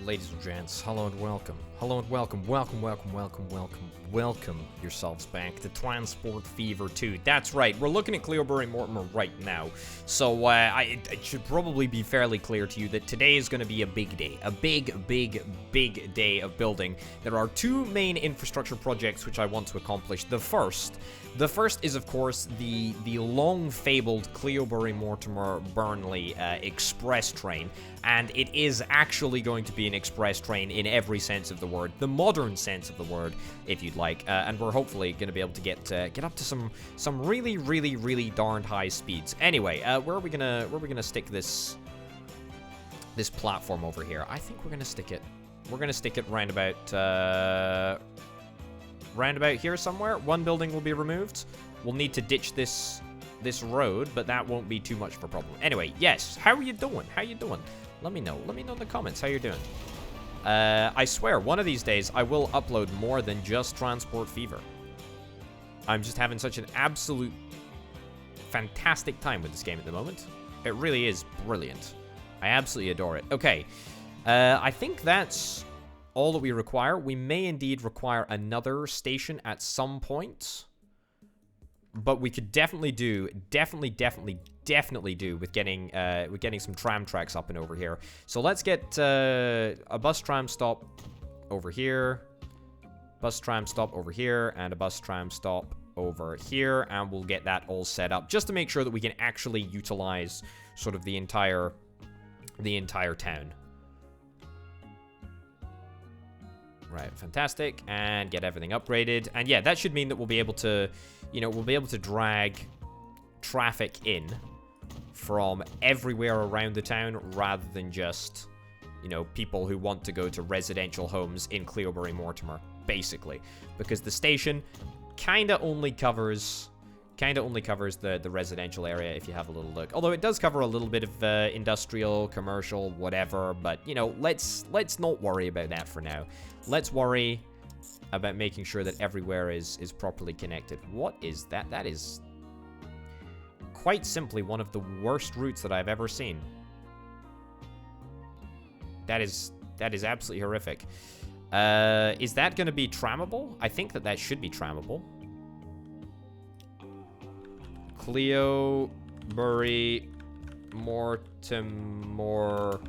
Ladies and gents, hello and welcome. Hello and welcome. Welcome yourselves back to Transport Fever 2. That's right, we're looking at Cleobury Mortimer right now. So, it should probably be fairly clear to you that today is going to be a big day. A big day of building. There are two main infrastructure projects which I want to accomplish. The first is, of course, the long-fabled Cleobury Mortimer Burnley express train. And it is actually going to be an express train in every sense of the word. The modern sense of the word, if you'd like. And we're hopefully going to be able to get up to some really darned high speeds. Anyway, where are we gonna stick this platform over here? I think we're gonna stick it. We're gonna stick it round about here somewhere. One building will be removed. We'll need to ditch this road, but that won't be too much of a problem. Anyway, yes. How are you doing? Let me know. Let me know in the comments how you're doing. I swear, one of these days, I will upload more than just Transport Fever. I'm just having such an absolute fantastic time with this game at the moment. It really is brilliant. I absolutely adore it. Okay. I think that's all that we require. We may indeed require another station at some point. But we could definitely do with getting some tram tracks up and over here. So let's get a bus tram stop over here, bus tram stop over here, and a bus tram stop over here, and we'll get that all set up just to make sure that we can actually utilize sort of the entire town. Right, fantastic, and get everything upgraded. And yeah, that should mean that we'll be able to, drag traffic in from everywhere around the town rather than just, people who want to go to residential homes in Cleobury Mortimer, basically. Because the station kind of only covers the residential area if you have a little look. Although it does cover a little bit of industrial, commercial, whatever. But, let's not worry about that for now. Let's worry about making sure that everywhere is properly connected. What is that? That is quite simply one of the worst routes that I've ever seen. That is absolutely horrific. Is that going to be trammable? I think that should be trammable. Cleobury Mortimer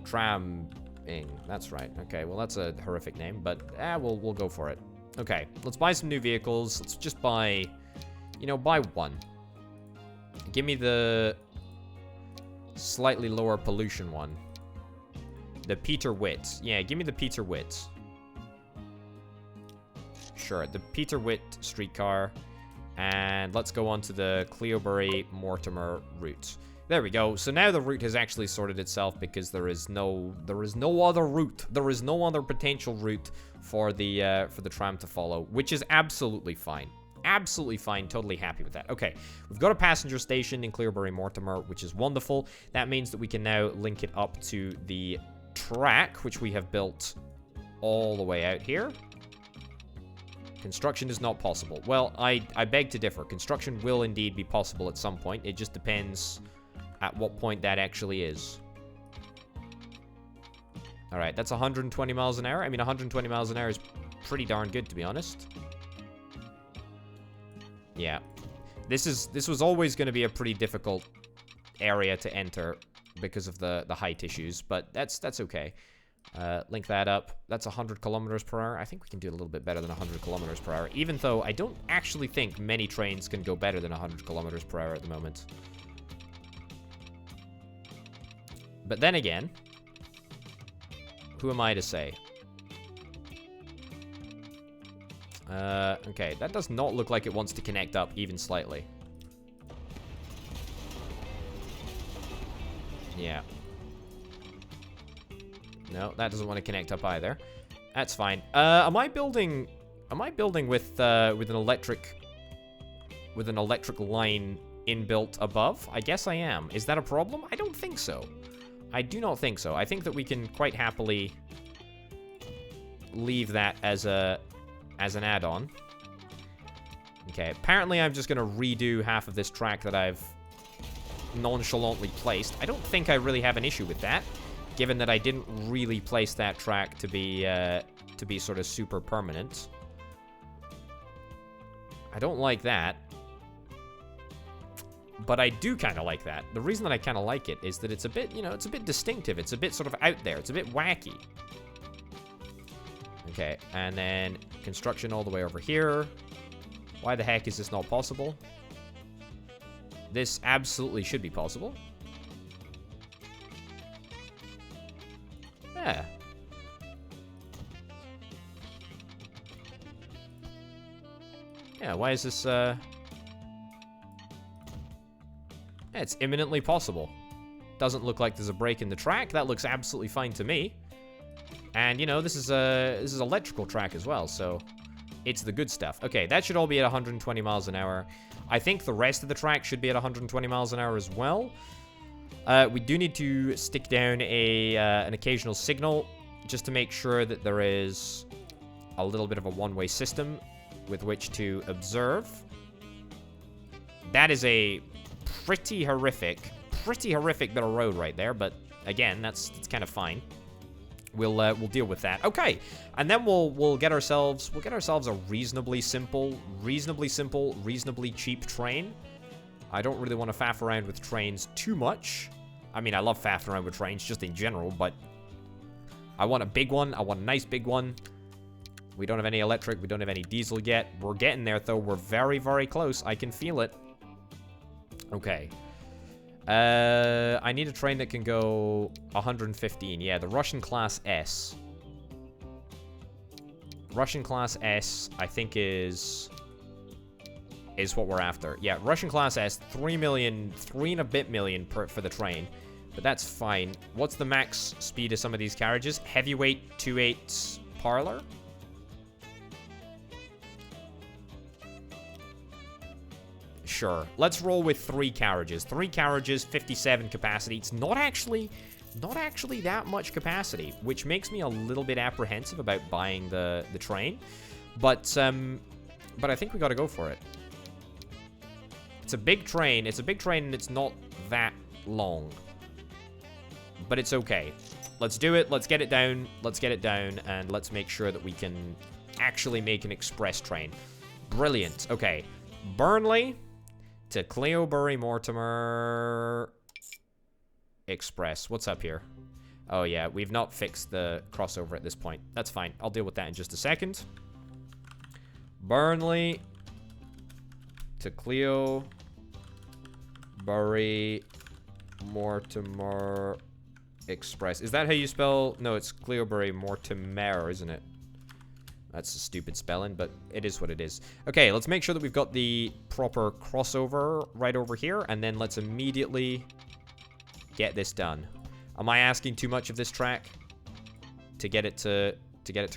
Tram. That's right. Okay, well, that's a horrific name, but we'll go for it. Okay, let's buy some new vehicles. Let's just buy, buy one. Give me the slightly lower pollution one. The Peter Witt. Yeah, give me the Peter Witt. Sure, the Peter Witt streetcar. And let's go on to the Cleobury Mortimer route. There we go. So now the route has actually sorted itself because there is no other route. There is no other potential route for the tram to follow, which is absolutely fine. Absolutely fine. Totally happy with that. Okay, we've got a passenger station in Cleobury Mortimer, which is wonderful. That means that we can now link it up to the track, which we have built all the way out here. Construction is not possible. Well, I beg to differ. Construction will indeed be possible at some point. It just depends at what point that actually is. Alright, that's 120 miles an hour. I mean, 120 miles an hour is pretty darn good, to be honest. Yeah. This was always going to be a pretty difficult area to enter because of the height issues, but that's okay. Link that up. That's 100 kilometers per hour. I think we can do a little bit better than 100 kilometers per hour, even though I don't actually think many trains can go better than 100 kilometers per hour at the moment. But then again, who am I to say? Okay, that does not look like it wants to connect up even slightly. Yeah. No, that doesn't want to connect up either. That's fine. Am I building with an electric line inbuilt above? I guess I am. Is that a problem? I don't think so. I do not think so. I think that we can quite happily leave that as an add-on. Okay, apparently I'm just going to redo half of this track that I've nonchalantly placed. I don't think I really have an issue with that. given that I didn't really place that track to be sort of super permanent. I don't like that. But I do kind of like that. The reason that I kind of like it is that it's a bit, you know, it's a bit distinctive. It's a bit sort of out there. It's a bit wacky. Okay, and then construction all the way over here. Why the heck is this not possible? This absolutely should be possible. Yeah. Yeah, why is this, yeah, it's imminently possible. Doesn't look like there's a break in the track. That looks absolutely fine to me. And, you know, this is electrical track as well, so it's the good stuff. Okay, that should all be at 120 miles an hour. I think the rest of the track should be at 120 miles an hour as well. We do need to stick down an occasional signal just to make sure that there is a little bit of a one-way system with which to observe. That is a pretty horrific bit of road right there, but again, that's kind of fine. We'll deal with that. Okay, and then we'll get ourselves a reasonably simple, reasonably cheap train. I don't really want to faff around with trains too much. I mean, I love faffing around with trains just in general, but I want a big one. I want a nice big one. We don't have any electric. We don't have any diesel yet. We're getting there, though. We're very, very close. I can feel it. Okay. I need a train that can go 115. Yeah, the Russian Class S. Russian Class S, I think, is what we're after. Yeah, Russian Class S, 3 million, 3 and a bit million for the train. But that's fine. What's the max speed of some of these carriages? Heavyweight 2.8 parlor? Sure. Let's roll with 3 carriages. 3 carriages, 57 capacity. It's not actually that much capacity, which makes me a little bit apprehensive about buying the train. But I think we got to go for it. It's a big train. It's a big train and it's not that long. But it's okay. Let's do it. Let's get it down. Let's get it down and let's make sure that we can actually make an express train. Brilliant. Okay. Burnley to Cleobury Mortimer Express. What's up here? Oh, yeah. We've not fixed the crossover at this point. That's fine. I'll deal with that in just a second. Burnley to Cleobury Mortimer Express. Is that how you spell? No, it's Cleobury Mortimer, isn't it? That's a stupid spelling, but it is what it is. Okay, let's make sure that we've got the proper crossover right over here, and then let's immediately get this done. Am I asking too much of this track to get it to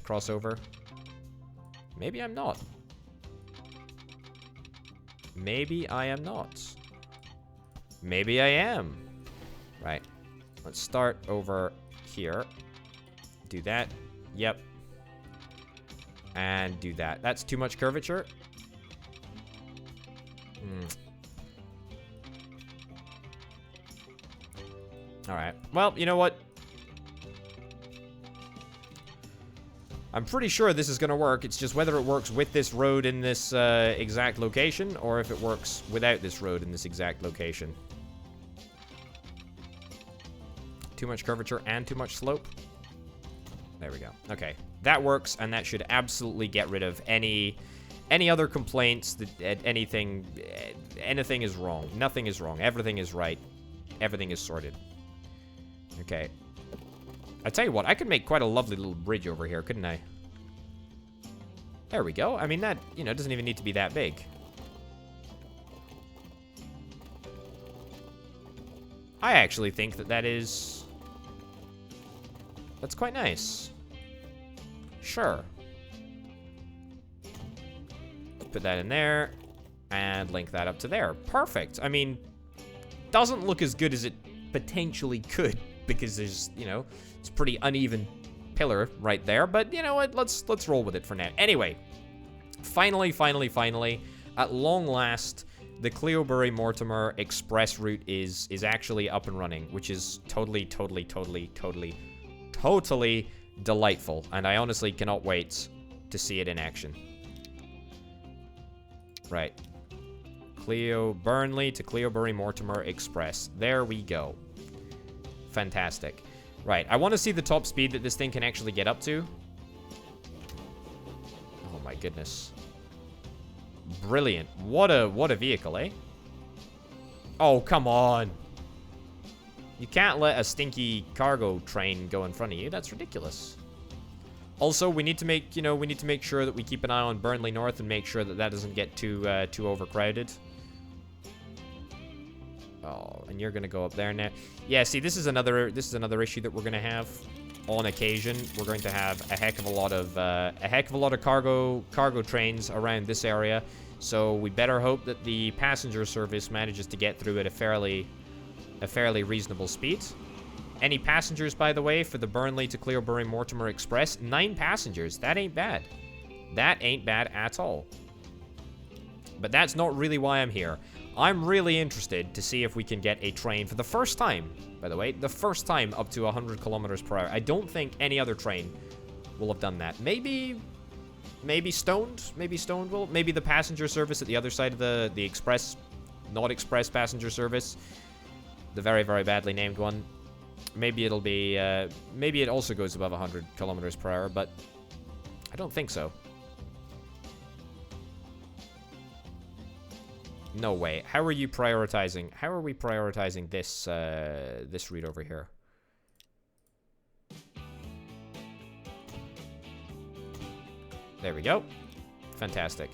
cross over? Maybe I'm not. Maybe I am not. Maybe I am. Right. Let's start over here. Do that. Yep. And do that. That's too much curvature. Alright. Well, you know what? I'm pretty sure this is going to work. It's just whether it works with this road in this exact location or if it works without this road in this exact location. Too much curvature and too much slope. There we go. Okay. That works, and that should absolutely get rid of any other complaints that anything is wrong. Nothing is wrong. Everything is right. Everything is sorted. Okay. I tell you what, I could make quite a lovely little bridge over here, couldn't I? There we go. I mean, that, you know, doesn't even need to be that big. I actually think that that's quite nice. Sure. Put that in there and link that up to there. Perfect. I mean, doesn't look as good as it potentially could because there's, you know, it's pretty uneven pillar right there, but you know what? Let's roll with it for now. Anyway, finally, at long last, the Cleobury-Mortimer express route is actually up and running, which is totally delightful. And I honestly cannot wait to see it in action. Right. Burnley to Cleobury-Mortimer Express. There we go. Fantastic. Right, I want to see the top speed that this thing can actually get up to. Oh my goodness. Brilliant. What a vehicle, eh? Oh, come on. You can't let a stinky cargo train go in front of you. That's ridiculous. Also, we need to make, we need to make sure that we keep an eye on Burnley North and make sure that that doesn't get too overcrowded. Oh, and you're gonna go up there now. Yeah, see, this is another issue that we're gonna have on occasion. We're going to have a heck of a lot of cargo trains around this area. So we better hope that the passenger service manages to get through at a fairly reasonable speed. Any passengers, by the way, for the Burnley to Cleobury-Mortimer Express? 9 passengers. That ain't bad. That ain't bad at all. But that's not really why I'm here. I'm really interested to see if we can get a train for the first time, by the way, the first time up to 100 kilometers per hour. I don't think any other train will have done that. Maybe Stoned will. Maybe the passenger service at the other side of the express, not express passenger service, the very, very badly named one. Maybe it'll be, maybe it also goes above 100 kilometers per hour, but I don't think so. No way. How are you prioritizing? How are we prioritizing this, this route over here? There we go. Fantastic.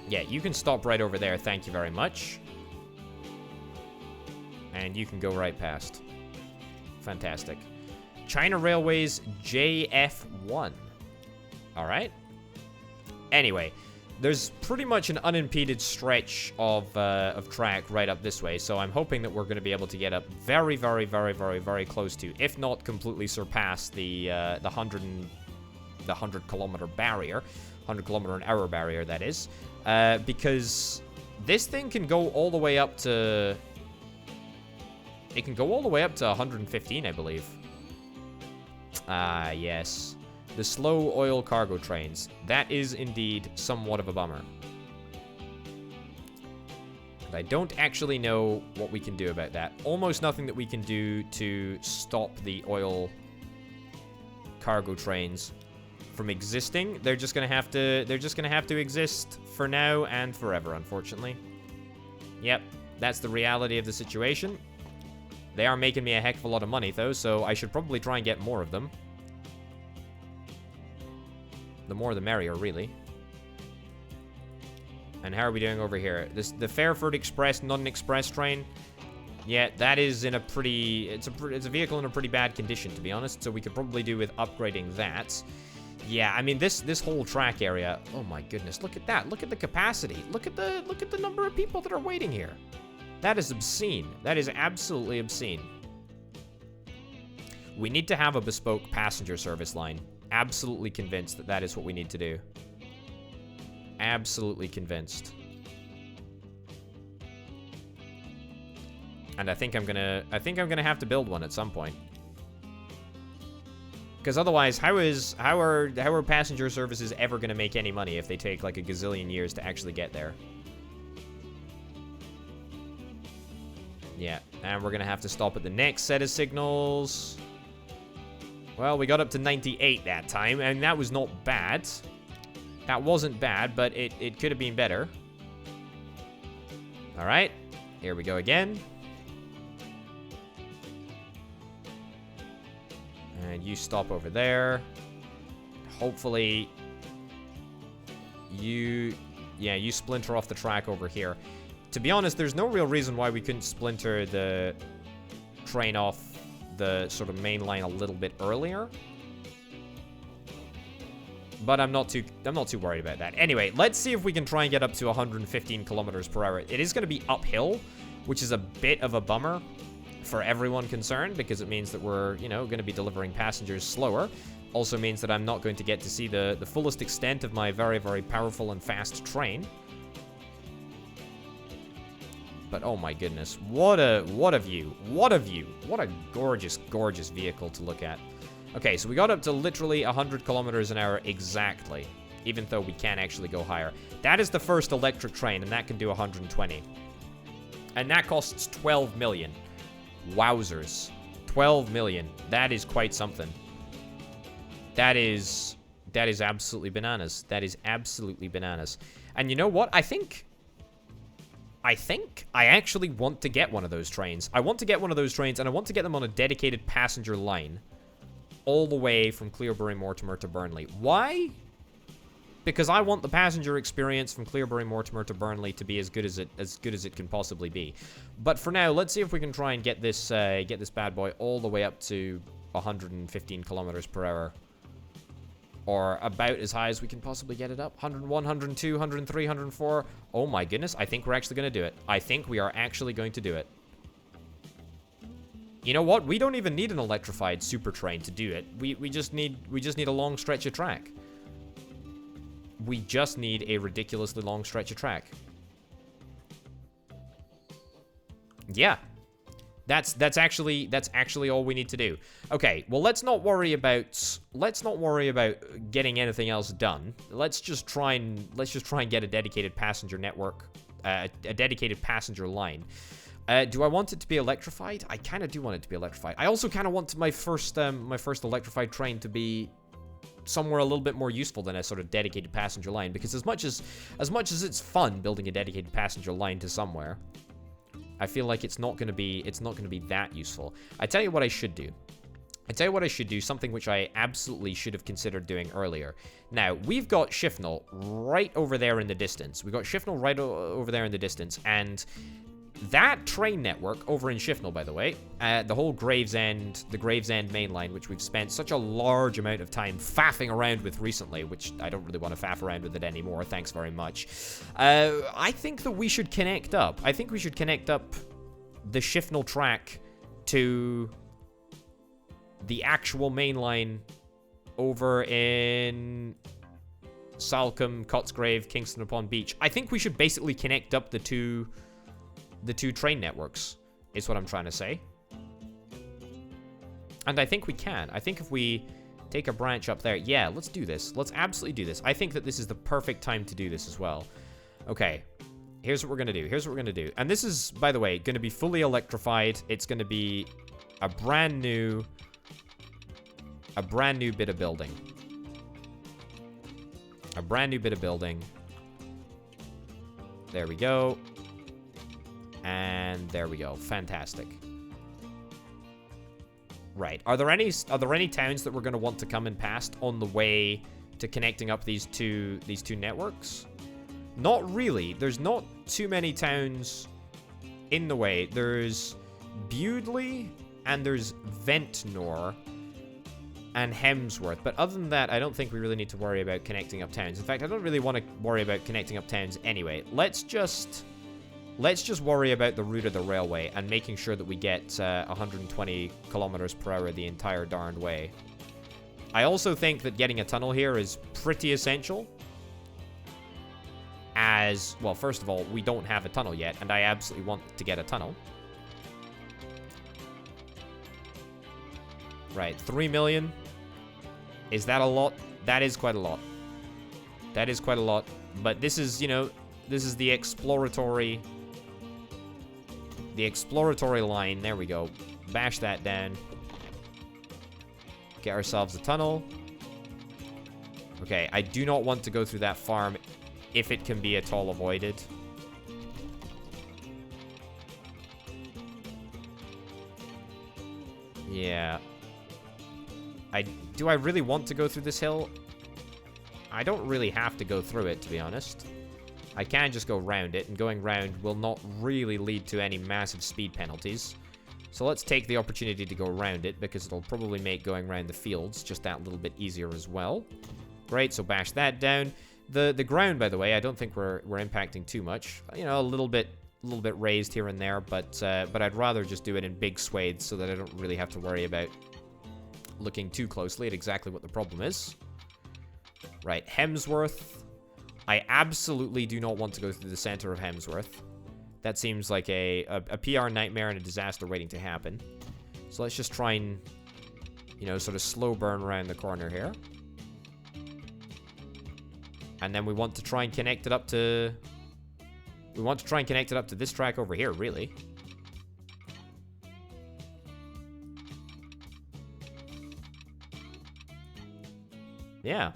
Yeah, you can stop right over there. Thank you very much. And you can go right past. Fantastic. China Railways JF1. All right. Anyway, there's pretty much an unimpeded stretch of track right up this way, so I'm hoping that we're going to be able to get up very, very, very, very, very close to, if not completely surpass the 100 kilometer barrier, 100 kilometer an hour barrier, that is, because this thing can go all the way up to. It can go all the way up to 115, I believe. Ah, yes. The slow oil cargo trains. That is indeed somewhat of a bummer. And I don't actually know what we can do about that. Almost nothing that we can do to stop the oil cargo trains from existing. They're just gonna have to exist for now and forever, unfortunately. Yep, that's the reality of the situation. They are making me a heck of a lot of money, though, so I should probably try and get more of them. The more the merrier, really. And how are we doing over here? The Fairford Express, not an express train. Yeah, that is in a pretty... It's a vehicle in a pretty bad condition, to be honest, so we could probably do with upgrading that. Yeah, I mean, this whole track area... Oh my goodness, look at that. Look at the capacity. Look at the number of people that are waiting here. That is obscene. That is absolutely obscene. We need to have a bespoke passenger service line. Absolutely convinced that that is what we need to do. Absolutely convinced. And I think I'm gonna have to build one at some point. Because otherwise, how are passenger services ever gonna make any money if they take like a gazillion years to actually get there? Yeah, and we're gonna have to stop at the next set of signals. Well, we got up to 98 that time, and that was not bad. That wasn't bad, but it could have been better. All right, here we go again. And you stop over there. Hopefully, you splinter off the track over here. To be honest, there's no real reason why we couldn't splinter the train off the sort of main line a little bit earlier. But I'm not too worried about that. Anyway, let's see if we can try and get up to 115 kilometers per hour. It is going to be uphill, which is a bit of a bummer for everyone concerned, because it means that we're, going to be delivering passengers slower. Also means that I'm not going to get to see the fullest extent of my very, very powerful and fast train. But oh my goodness, what a view. What a view. What a gorgeous, gorgeous vehicle to look at. Okay, so we got up to literally 100 kilometers an hour exactly, even though we can actually go higher. That is the first electric train, and that can do 120. And that costs 12 million. Wowzers. 12 million. That is quite something. That is absolutely bananas. That is absolutely bananas. And you know what? I think I actually want to get one of those trains. I want to get one of those trains, and I want to get them on a dedicated passenger line all the way from Clearbury Mortimer to Burnley. Why? Because I want the passenger experience from Clearbury Mortimer to Burnley to be as good as it can possibly be. But for now, let's see if we can try and get this bad boy all the way up to 115 kilometers per hour. Or about as high as we can possibly get it up. 101, 102, 103, 104. Oh my goodness, I think we're actually going to do it. I think we are actually going to do it. You know what? We don't even need an electrified super train to do it. We just need a long stretch of track. We just need a ridiculously long stretch of track. Yeah. That's actually all we need to do. Okay, well let's not worry about getting anything else done. Let's just try and get a dedicated passenger network, a dedicated passenger line. Do I want it to be electrified? I kind of do want it to be electrified. I also kind of want my first electrified train to be somewhere a little bit more useful than a sort of dedicated passenger line, because as much as it's fun building a dedicated passenger line to somewhere, I feel like it's not going to be that useful. I tell you what I should do. Something which I absolutely should have considered doing earlier. Now, we've got Shifnal right over there in the distance. Over there in the distance, and that train network over in Shifnal, by the way, the whole Gravesend main line, which we've spent such a large amount of time faffing around with recently, which I don't really want to faff around with it anymore, thanks very much. I think that we should connect up. I think we should connect up the Shifnal track to the actual main line over in Salcombe, Cotsgrave, Kingston upon Beach. I think we should basically connect up the two train networks, is what I'm trying to say. And I think we can. I think if we take a branch up there, yeah, let's do this. Let's absolutely do this. I think that this is the perfect time to do this as well. Okay, here's what we're going to do. And this is, by the way, going to be fully electrified. It's going to be a brand new bit of building. A brand new bit of building. There we go. And there we go. Fantastic. Right. Are there any towns that we're going to want to come in past on the way to connecting up these two networks? Not really. There's not too many towns in the way. There's Bewdley and there's Ventnor and Hemsworth. But other than that, I don't think we really need to worry about connecting up towns. In fact, I don't really want to worry about connecting up towns anyway. Let's just worry about the route of the railway and making sure that we get 120 kilometers per hour the entire darned way. I also think that getting a tunnel here is pretty essential. As, well, first of all, we don't have a tunnel yet, and I absolutely want to get a tunnel. Right, 3 million. Is that a lot? That is quite a lot. That is quite a lot. But this is, you know, this is the exploratory line. There we go. Bash that down. Get ourselves a tunnel. Okay, I do not want to go through that farm if it can be at all avoided. Yeah. Do I really want to go through this hill? I don't really have to go through it, to be honest. I can just go round it, and going round will not really lead to any massive speed penalties. So let's take the opportunity to go around it, because it'll probably make going around the fields just that little bit easier as well. Great, so bash that down. The ground, by the way, I don't think we're impacting too much. You know, a little bit raised here and there, but I'd rather just do it in big swathes so that I don't really have to worry about looking too closely at exactly what the problem is. Right, Hemsworth. I absolutely do not want to go through the center of Hemsworth. That seems like a PR nightmare and a disaster waiting to happen. So let's just try and, you know, sort of slow burn around the corner here. And then we want to try and connect it up to... We want to try and connect it up to this track over here, really. Yeah.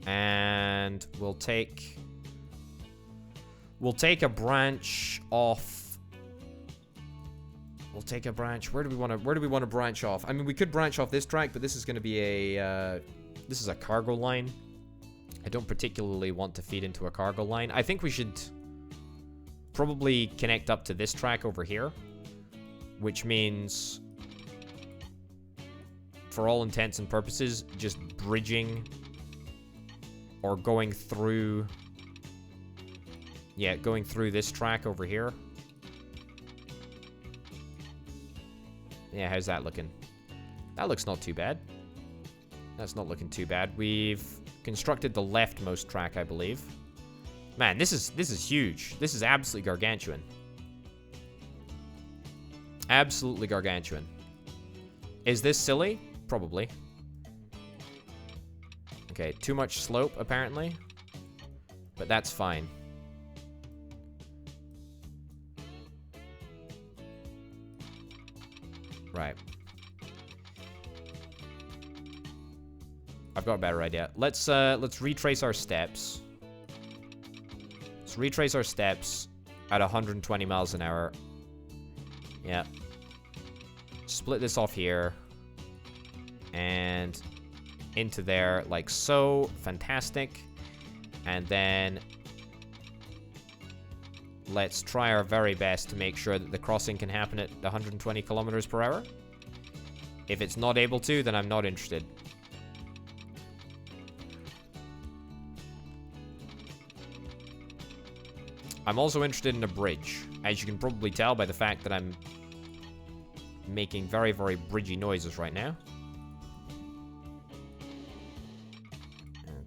And we'll take a branch off. We'll take a branch. Where do we want to branch off? I mean, we could branch off this track, but this is going to be a this is a cargo line. I don't particularly want to feed into a cargo line. I think we should probably connect up to this track over here, which means, for all intents and purposes, just bridging or going through... Yeah, going through this track over here. Yeah, how's that looking? That looks not too bad. That's not looking too bad. We've constructed the leftmost track, I believe. Man, this is huge. This is absolutely gargantuan. Absolutely gargantuan. Is this silly? Probably. Okay, too much slope, apparently. But that's fine. Right. I've got a better idea. Let's retrace our steps. Let's retrace our steps at 120 miles an hour. Yeah. Split this off here. And into there, like so. Fantastic. And then let's try our very best to make sure that the crossing can happen at 120 kilometers per hour. If it's not able to, then I'm not interested. I'm also interested in a bridge, as you can probably tell by the fact that I'm making very, very bridgy noises right now.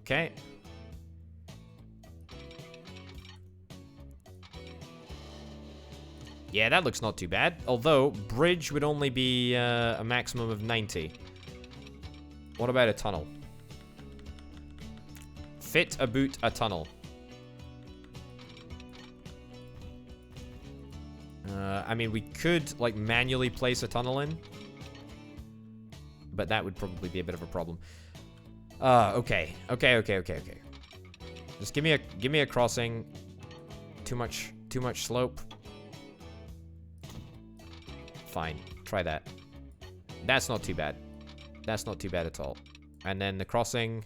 Okay. Yeah, that looks not too bad. Although, bridge would only be a maximum of 90. What about a tunnel? Fit about a tunnel. I mean, we could, like, manually place a tunnel in. But that would probably be a bit of a problem. Okay. Just give me a crossing. Too much slope. Fine. Try that. That's not too bad. That's not too bad at all. And then the crossing...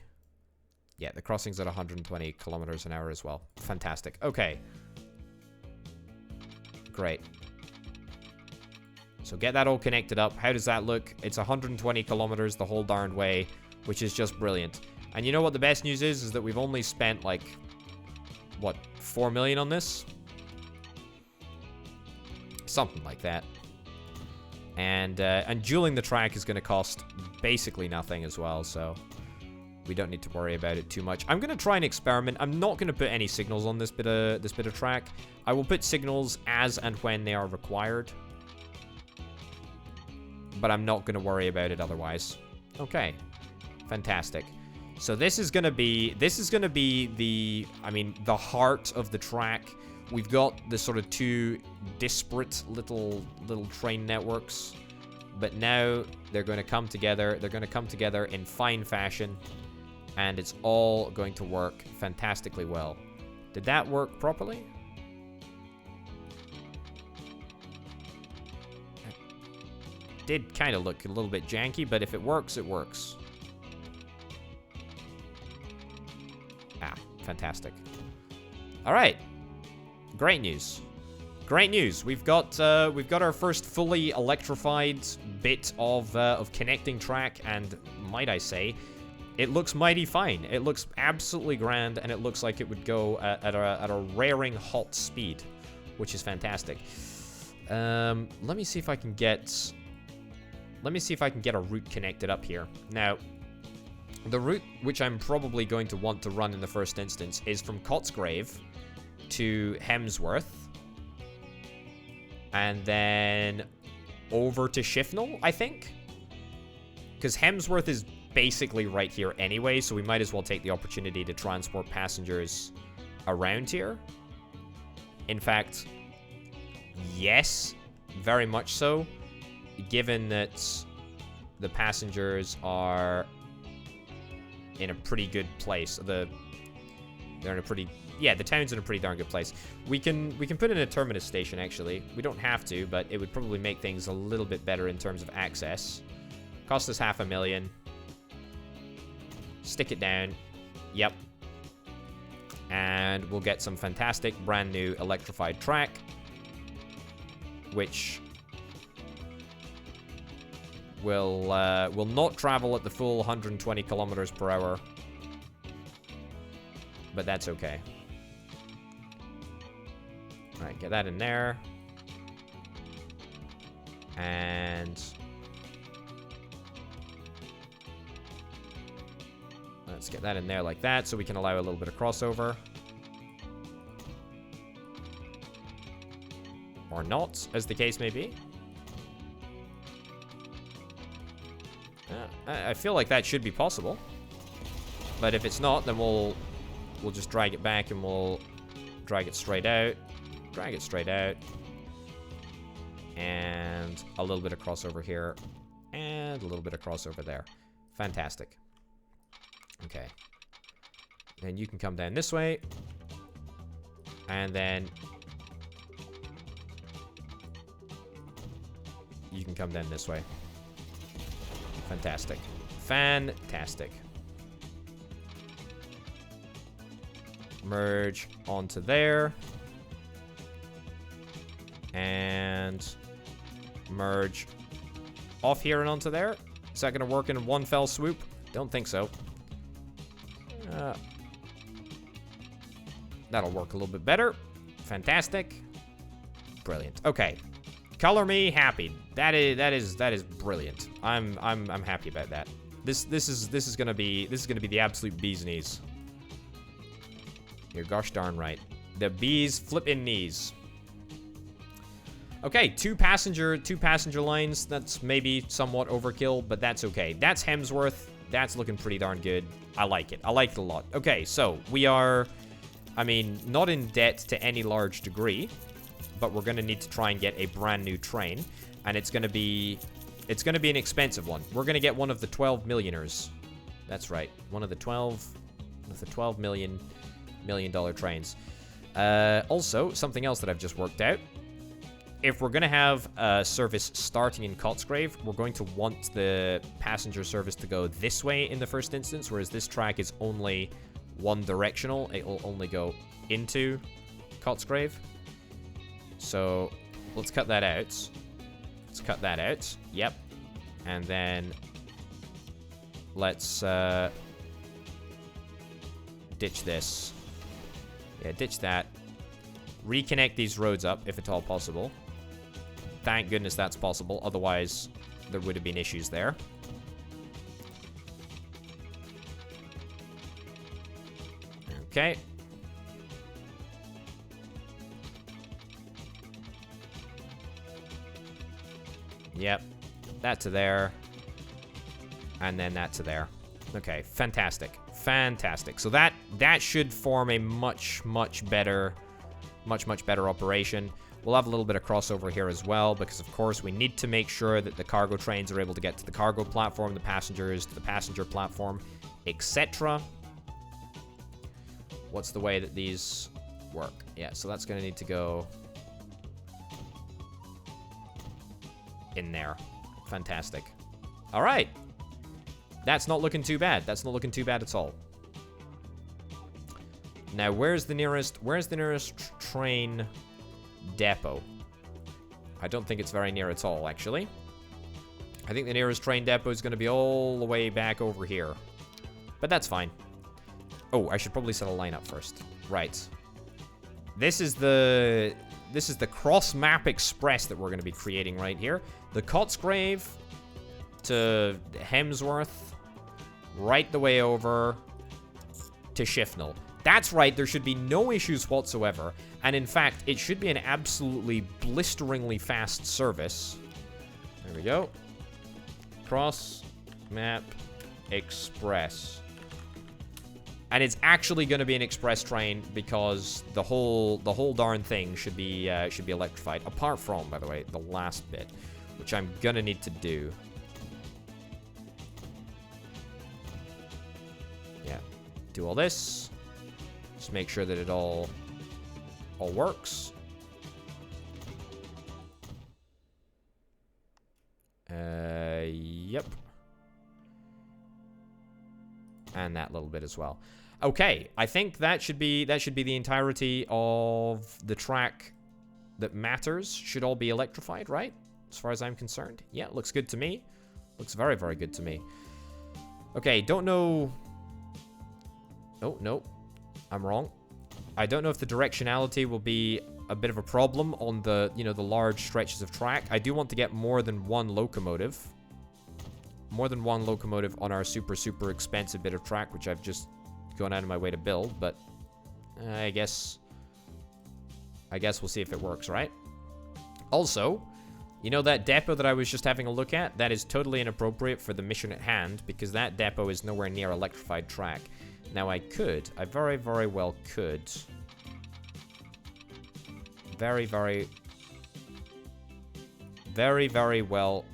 Yeah, the crossing's at 120 kilometers an hour as well. Fantastic. Okay. Great. So get that all connected up. How does that look? It's 120 kilometers the whole darned way, which is just brilliant. And you know what the best news is that we've only spent, like, what, 4 million on this? Something like that. And dueling the track is going to cost basically nothing as well, so we don't need to worry about it too much. I'm going to try and experiment. I'm not going to put any signals on this bit of track. I will put signals as and when they are required, but I'm not going to worry about it otherwise. Okay, fantastic. So this is going to be the, I mean, the heart of the track. We've got the sort of two disparate little train networks, but now they're going to come together. They're going to come together in fine fashion, and it's all going to work fantastically well. Did that work properly? It did kind of look a little bit janky, but if it works, it works. Ah, fantastic. All right. Great news. Great news. We've got our first fully electrified bit of connecting track, and might I say, it looks mighty fine. It looks absolutely grand, and it looks like it would go at a raring hot speed, which is fantastic. Let me see if I can get a route connected up here. Now, the route which I'm probably going to want to run in the first instance is from Cotsgrave to Hemsworth. And then over to Shifnal, I think. Because Hemsworth is basically right here anyway, so we might as well take the opportunity to transport passengers around here. In fact, yes, very much so. Given that the passengers are in a pretty good place. They're in a pretty... Yeah, the town's in a pretty darn good place. We can put in a terminus station, actually. We don't have to, but it would probably make things a little bit better in terms of access. Cost us $500,000. Stick it down. Yep. And we'll get some fantastic brand new electrified track, which will not travel at the full 120 kilometers per hour, but that's okay. All right, get that in there, and let's get that in there like that, so we can allow a little bit of crossover. Or not, as the case may be. I feel like that should be possible. But if it's not, then we'll just drag it back and we'll drag it straight out. Drag it straight out. And a little bit of crossover here. And a little bit of crossover there. Fantastic. Okay. Then you can come down this way. And then you can come down this way. Fantastic. Fantastic. Merge onto there. And merge off here and onto there. Is that going to work in one fell swoop? Don't think so. That'll work a little bit better. Fantastic. Brilliant. Okay. Color me happy. That is brilliant. I'm happy about that. This is gonna be the absolute bee's knees. You're gosh darn right. The bee's flipping knees. Okay, two passenger lines. That's maybe somewhat overkill, but that's okay. That's Hemsworth. That's looking pretty darn good. I like it. I like it a lot. Okay, so we are, I mean, not in debt to any large degree, but we're going to need to try and get a brand new train, and it's going to be an expensive one. We're going to get one of the 12 millionaires. That's right. One of the 12 million dollar trains. Also, something else that I've just worked out. If we're going to have a service starting in Cotsgrave, we're going to want the passenger service to go this way in the first instance, whereas this track is only one directional. It will only go into Cotsgrave. So let's cut that out. Let's cut that out. Yep. And then let's ditch this. Yeah, ditch that. Reconnect these roads up if at all possible. Thank goodness that's possible. Otherwise, there would have been issues there. Okay. Yep. That to there. And then that to there. Okay, fantastic. Fantastic. So that should form a much better operation. We'll have a little bit of crossover here as well, because of course we need to make sure that the cargo trains are able to get to the cargo platform, the passengers to the passenger platform, etc. What's the way that these work? Yeah, so that's going to need to go in there. Fantastic. All right. That's not looking too bad. That's not looking too bad at all. Now, where's the nearest train depot? I don't think it's very near at all, actually. I think the nearest train depot is going to be all the way back over here. But that's fine. Oh, I should probably set a line up first. Right. This is the cross-map express that we're going to be creating right here. The Cotsgrave to Hemsworth, right the way over to Shifnal. That's right, there should be no issues whatsoever. And in fact, it should be an absolutely blisteringly fast service. There we go. Cross Map Express. And it's actually going to be an express train because the whole darn thing should be electrified. Apart from, by the way, the last bit, which I'm gonna need to do. Yeah, do all this. Just make sure that it all works. Yep. And that little bit as well. Okay, I think that should be the entirety of the track that matters. Should all be electrified, right? As far as I'm concerned. Yeah, looks good to me. Looks very, very good to me. Okay, don't know... Oh, no. I'm wrong. I don't know if the directionality will be a bit of a problem on the, you know, the large stretches of track. I do want to get more than one locomotive. More than one locomotive on our super, super expensive bit of track, which I've just gone out of my way to build, but I guess we'll see if it works, right? Also, you know that depot that I was just having a look at? That is totally inappropriate for the mission at hand, because that depot is nowhere near electrified track. Now I very, very well could. Very, very well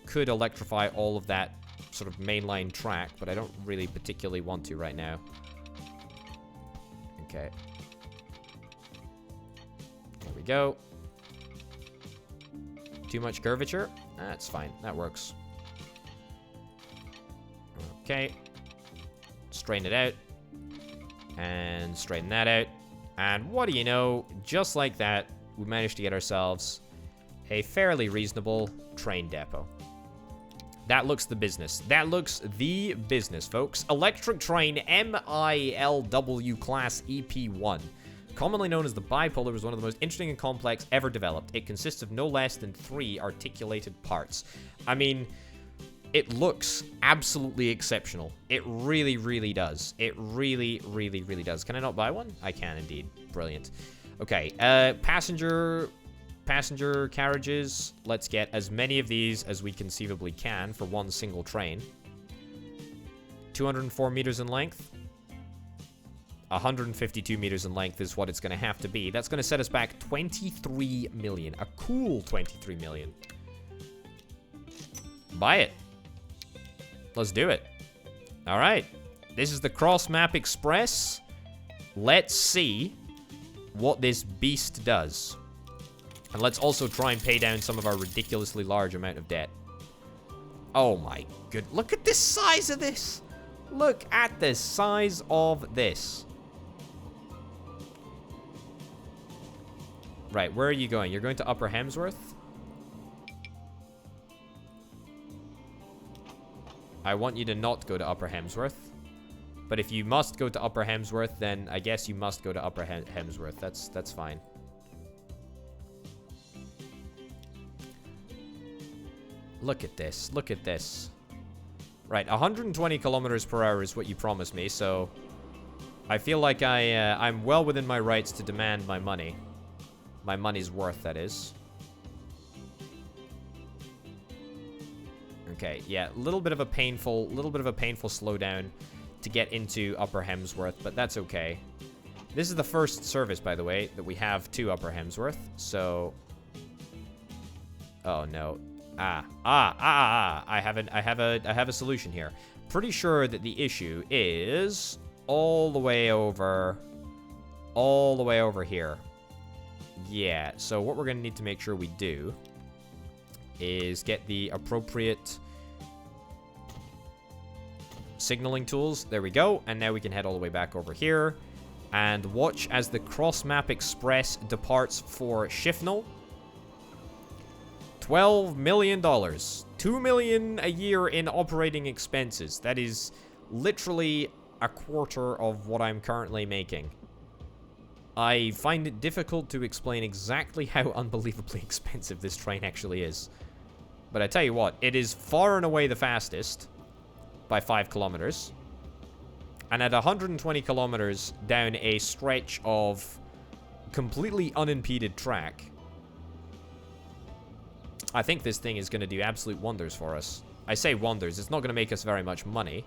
could electrify all of that sort of mainline track, but I don't really particularly want to right now. Okay. There we go. Too much curvature? That's fine. That works. Okay. Straighten it out. And straighten that out. And what do you know? Just like that, we managed to get ourselves a fairly reasonable train depot. That looks the business. That looks the business, folks. Electric train MILW class EP1. Commonly known as the bipolar, is one of the most interesting and complex ever developed. It consists of no less than 3 articulated parts. I mean, it looks absolutely exceptional. It really, really does. It really, really, really does. Can I not buy one? I can indeed. Brilliant. Okay, passenger carriages. Let's get as many of these as we conceivably can for one single train. 204 meters in length. 152 meters in length is what it's going to have to be. That's going to set us back 23 million. A cool 23 million. Buy it. Let's do it. All right. This is the Cross Map Express. Let's see what this beast does. And let's also try and pay down some of our ridiculously large amount of debt. Oh my good. Look at the size of this. Look at the size of this. Right, where are you going? You're going to Upper Hemsworth? I want you to not go to Upper Hemsworth. But if you must go to Upper Hemsworth, then I guess you must go to Upper Hemsworth. That's fine. Look at this. Look at this. Right, 120 kilometers per hour is what you promised me, so I feel like I'm well within my rights to demand my money. My money's worth, that is. Okay, yeah, a little bit of a painful slowdown to get into Upper Hemsworth, but that's okay. This is the first service, by the way, that we have to Upper Hemsworth, so... Oh, no. I have a solution here. Pretty sure that the issue is all the way over here. Yeah, so what we're going to need to make sure we do is get the appropriate signaling tools. There we go. And now we can head all the way back over here and watch as the Cross Map Express departs for Shifnal. $12 million. $2 million a year in operating expenses. That is literally a quarter of what I'm currently making. I find it difficult to explain exactly how unbelievably expensive this train actually is. But I tell you what, it is far and away the fastest by 5 kilometers. And at 120 kilometers down a stretch of completely unimpeded track, I think this thing is going to do absolute wonders for us. I say wonders. It's not going to make us very much money,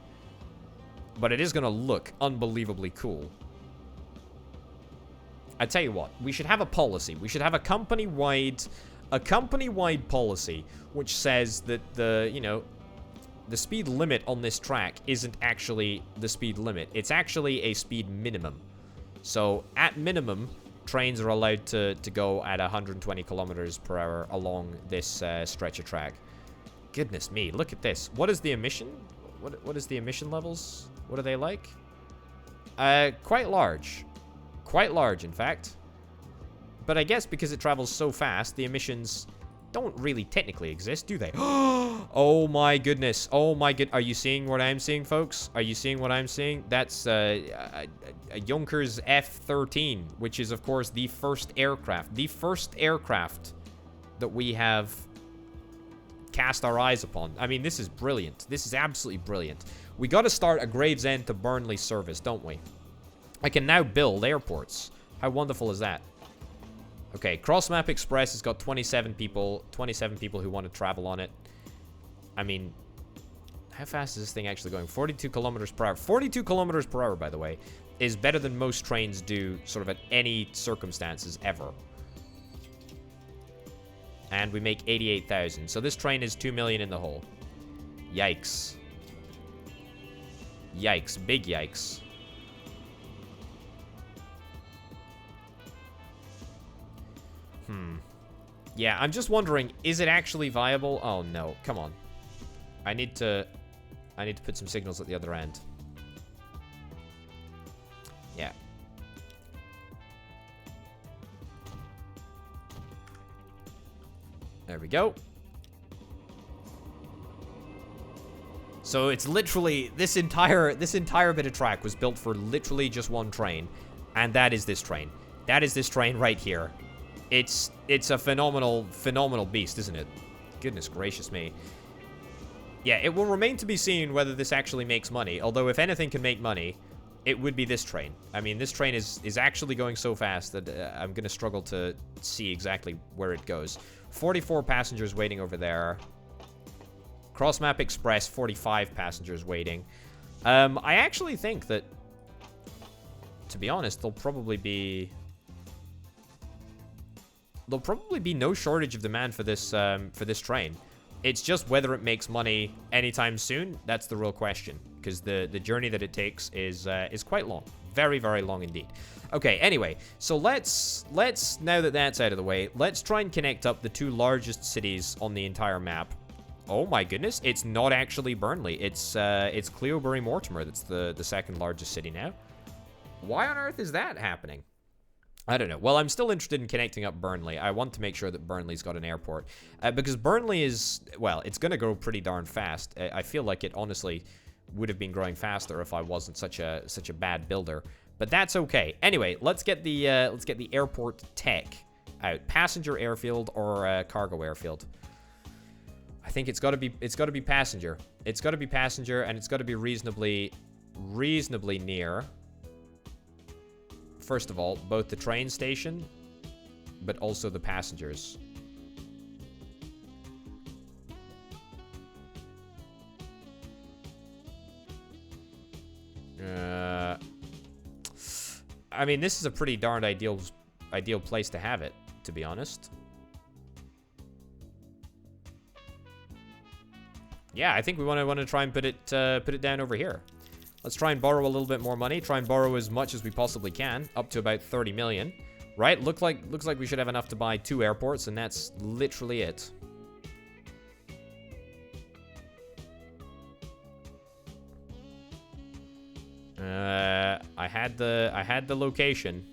but it is going to look unbelievably cool. I tell you what, we should have a policy. We should have a company-wide policy which says that the speed limit on this track isn't actually the speed limit. It's actually a speed minimum. So at minimum, trains are allowed to go at 120 kilometers per hour along this stretch of track. Goodness me, look at this. What is the emission? What is the emission levels? What are they like? Quite large. Quite large, in fact. But I guess because it travels so fast, the emissions don't really technically exist, do they? Oh my goodness. Oh my good. Are you seeing what I'm seeing, folks? Are you seeing what I'm seeing? That's a Junkers F-13, which is, of course, the first aircraft. The first aircraft that we have cast our eyes upon. I mean, this is brilliant. This is absolutely brilliant. We got to start a Gravesend to Burnley service, don't we? I can now build airports. How wonderful is that? Okay, Cross-Map Express has got 27 people who want to travel on it. I mean, how fast is this thing actually going? 42 kilometers per hour. 42 kilometers per hour, by the way, is better than most trains do sort of at any circumstances ever. And we make 88,000. So this train is 2 million in the hole. Yikes. Yikes. Big yikes. Yeah, I'm just wondering, is it actually viable? Oh no, come on. I need to put some signals at the other end. Yeah. There we go. So it's literally this entire bit of track was built for literally just one train, and that is this train. That is this train right here. It's a phenomenal beast, isn't it? Goodness gracious me. Yeah, it will remain to be seen whether this actually makes money. Although if anything can make money, it would be this train. I mean, this train is actually going so fast that I'm going to struggle to see exactly where it goes. 44 passengers waiting over there. Cross-Map Express, 45 passengers waiting. I actually think that, to be honest, there'll probably be no shortage of demand for this train. It's just whether it makes money anytime soon. That's the real question, because the journey that it takes is quite long, very, very long indeed. Okay, anyway, so let's now that that's out of the way, let's try and connect up the two largest cities on the entire map. Oh my goodness, it's not actually Burnley. It's Cleobury Mortimer that's the second largest city now. Why on earth is that happening? I don't know. Well, I'm still interested in connecting up Burnley. I want to make sure that Burnley's got an airport. Because Burnley is, well, it's going to grow pretty darn fast. I feel like it honestly would have been growing faster if I wasn't such a bad builder. But that's okay. Anyway, let's get the airport tech out. Passenger airfield or cargo airfield. I think it's got to be passenger. It's got to be passenger, and it's got to be reasonably near. First of all, both the train station, but also the passengers. I mean, this is a pretty darn ideal place to have it, to be honest. Yeah, I think we want to try and put it down over here. Let's try and borrow a little bit more money. Try and borrow as much as we possibly can, up to about 30 million. Right? Looks like we should have enough to buy 2 airports, and that's literally it. I had the location.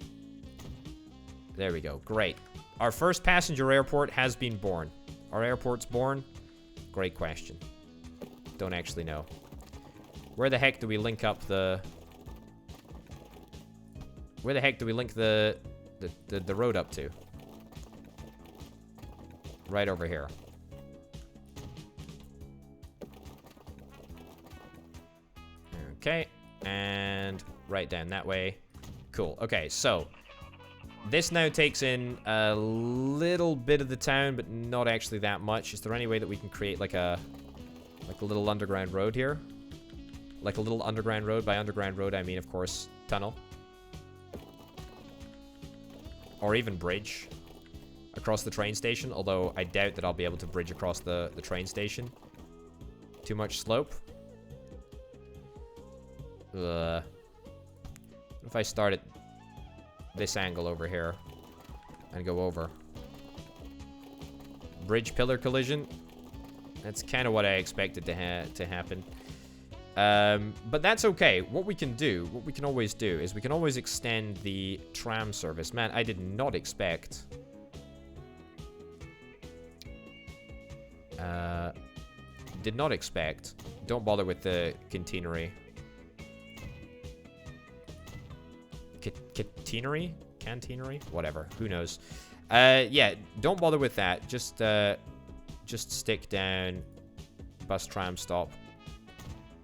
There we go. Great. Our first passenger airport has been born. Our airport's born? Great question. Don't actually know. Where the heck do we link up the... Where the heck do we link the road up to? Right over here. Okay. And right down that way. Cool. Okay, so this now takes in a little bit of the town, but not actually that much. Is there any way that we can create like a little underground road here? Like a little underground road. By underground road, I mean, of course, tunnel. Or even bridge across the train station. Although I doubt that I'll be able to bridge across the train station. Too much slope. What if I start at this angle over here and go over? Bridge pillar collision. That's kind of what I expected to happen. But that's okay. What we can always do, is we can always extend the tram service. Man, I did not expect... Don't bother with the catenary. Catenary? Cantinery? Whatever. Who knows? Yeah, don't bother with that. Just stick down bus tram stop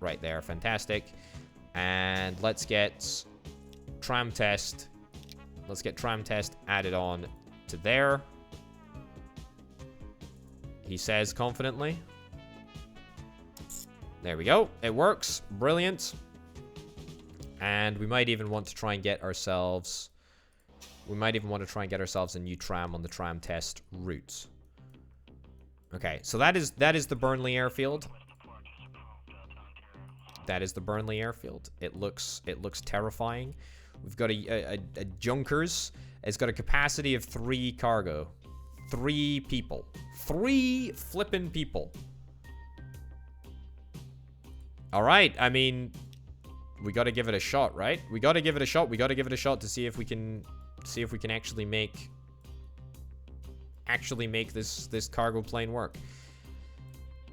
right there. Fantastic. And let's get tram test. Let's get tram test added on to there. He says confidently. There we go. It works. Brilliant. And we might even want to try and get ourselves... We might even want to try and get ourselves a new tram on the tram test route. Okay, so that is the Burnley airfield. That is the Burnley airfield. It looks terrifying. We've got a Junkers. It's got a capacity of 3 cargo. 3 people. 3 flippin' people. Alright, I mean... We gotta give it a shot, right? We gotta give it a shot. We gotta give it a shot to see if we can... actually make this cargo plane work.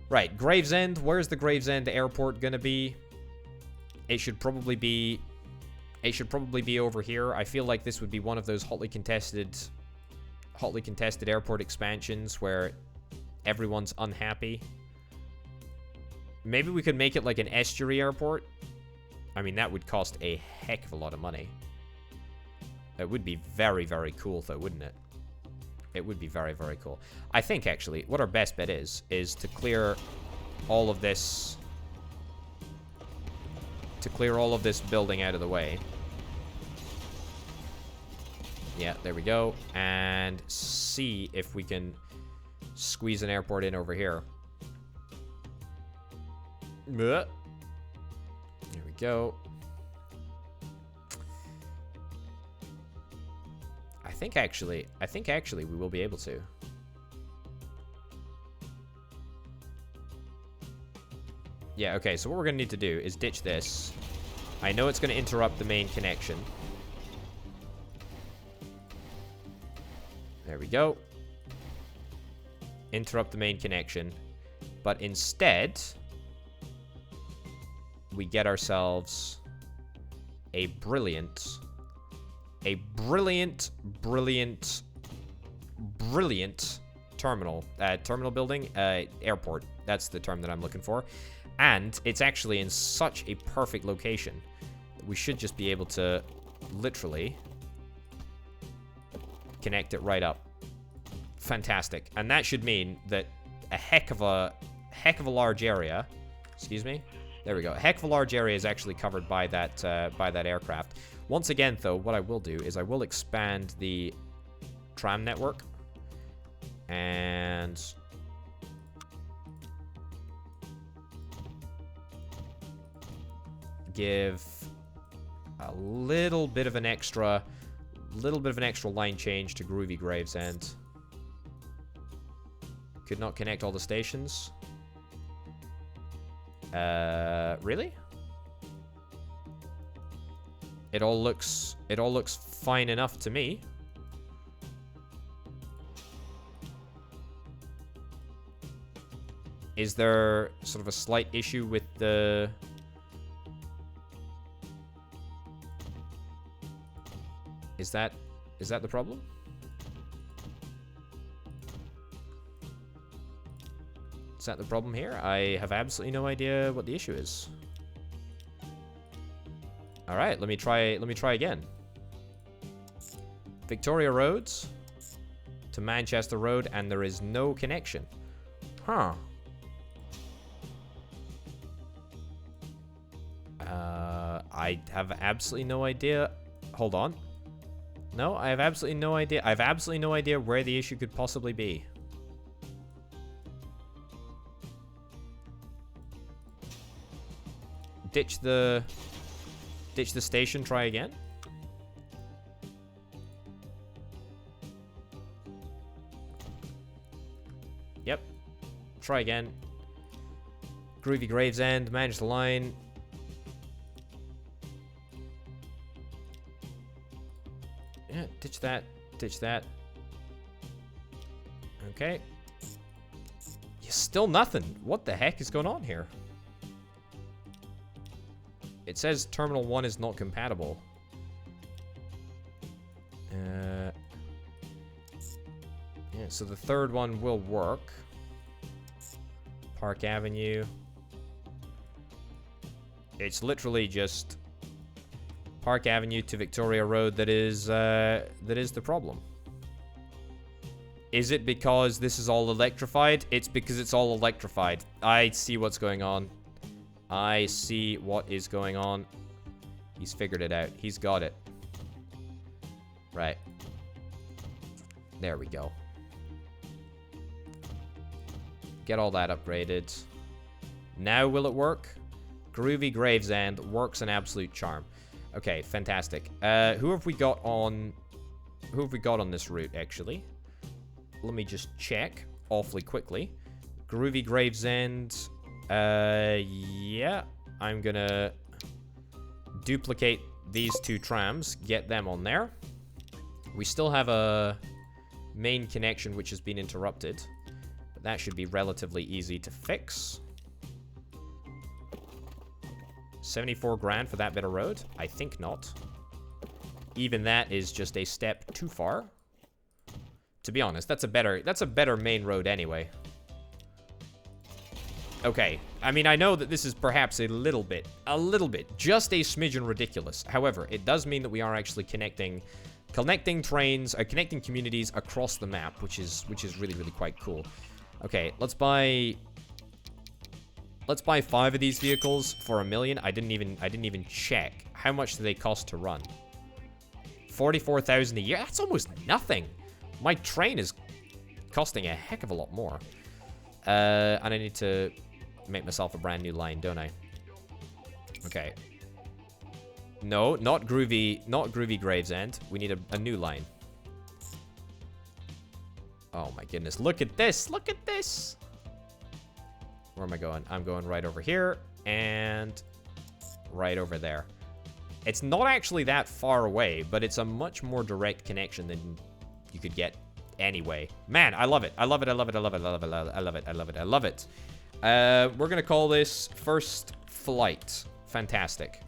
Right, Gravesend. Where's the Gravesend airport gonna be? It should probably be over here. I feel like this would be one of those hotly contested airport expansions where everyone's unhappy. Maybe we could make it like an estuary airport. I mean, that would cost a heck of a lot of money. It would be very, very cool, though, wouldn't it? It would be very, very cool. I think, actually, what our best bet is to clear all of this... To clear all of this building out of the way. Yeah, there we go. And see if we can squeeze an airport in over here. There we go. I think actually we will be able to. Yeah, okay, so what we're gonna need to do is ditch this. I know it's gonna interrupt the main connection. There we go. Interrupt the main connection. But instead, we get ourselves a brilliant terminal. Terminal building? Airport. That's the term that I'm looking for. And it's actually in such a perfect location that we should just be able to literally connect it right up. Fantastic. And that should mean that a heck of a large area, excuse me, there we go, a heck of a large area is actually covered by that aircraft. Once again, though, what I will do is I will expand the tram network and give a little bit of an extra line change to Groovy Gravesend. Could not connect all the stations. Really? It all looks fine enough to me. Is there sort of a slight issue with the... Is that the problem? Is that the problem here? I have absolutely no idea what the issue is. All right, let me try again. Victoria Roads to Manchester Road, and there is no connection. Huh. I have absolutely no idea. Hold on. No, I have absolutely no idea. I have absolutely no idea where the issue could possibly be. Ditch the station, try again. Yep. Try again. Groovy Gravesend, manage the line. Yeah, ditch that. Ditch that. Okay. Yeah, still nothing. What the heck is going on here? It says Terminal 1 is not compatible. Yeah, so the third one will work. Park Avenue. It's literally just Park Avenue to Victoria Road that is the problem. Is it because this is all electrified? It's because it's all electrified. I see what's going on. I see what is going on. He's figured it out. He's got it. Right. There we go. Get all that upgraded. Now will it work? Groovy Gravesend works an absolute charm. Okay, fantastic. Who have we got on this route, actually? Let me just check awfully quickly. Groovy Gravesend. Yeah. I'm gonna duplicate these two trams, get them on there. We still have a main connection which has been interrupted, but that should be relatively easy to fix. 74 grand for that bit of road? I think not. Even that is just a step too far. To be honest, that's a better main road anyway. Okay, I mean, I know that this is perhaps a little bit, just a smidgen ridiculous. However, it does mean that we are actually connecting trains, connecting communities across the map, which is really, really quite cool. Okay, let's buy 5 of these vehicles for $1 million. I didn't even check. How much do they cost to run? 44,000 a year? That's almost nothing. My train is costing a heck of a lot more. And I need to make myself a brand new line, don't I? Okay. No, not groovy Gravesend. We need a new line. Oh my goodness, look at this! Look at this! Where am I going? I'm going right over here and right over there. It's not actually that far away, but it's a much more direct connection than you could get anyway. Man, I love it. I love it. I love it. I love it. I love it. I love it. I love it. I love it. We're going to call this First Flight. Fantastic.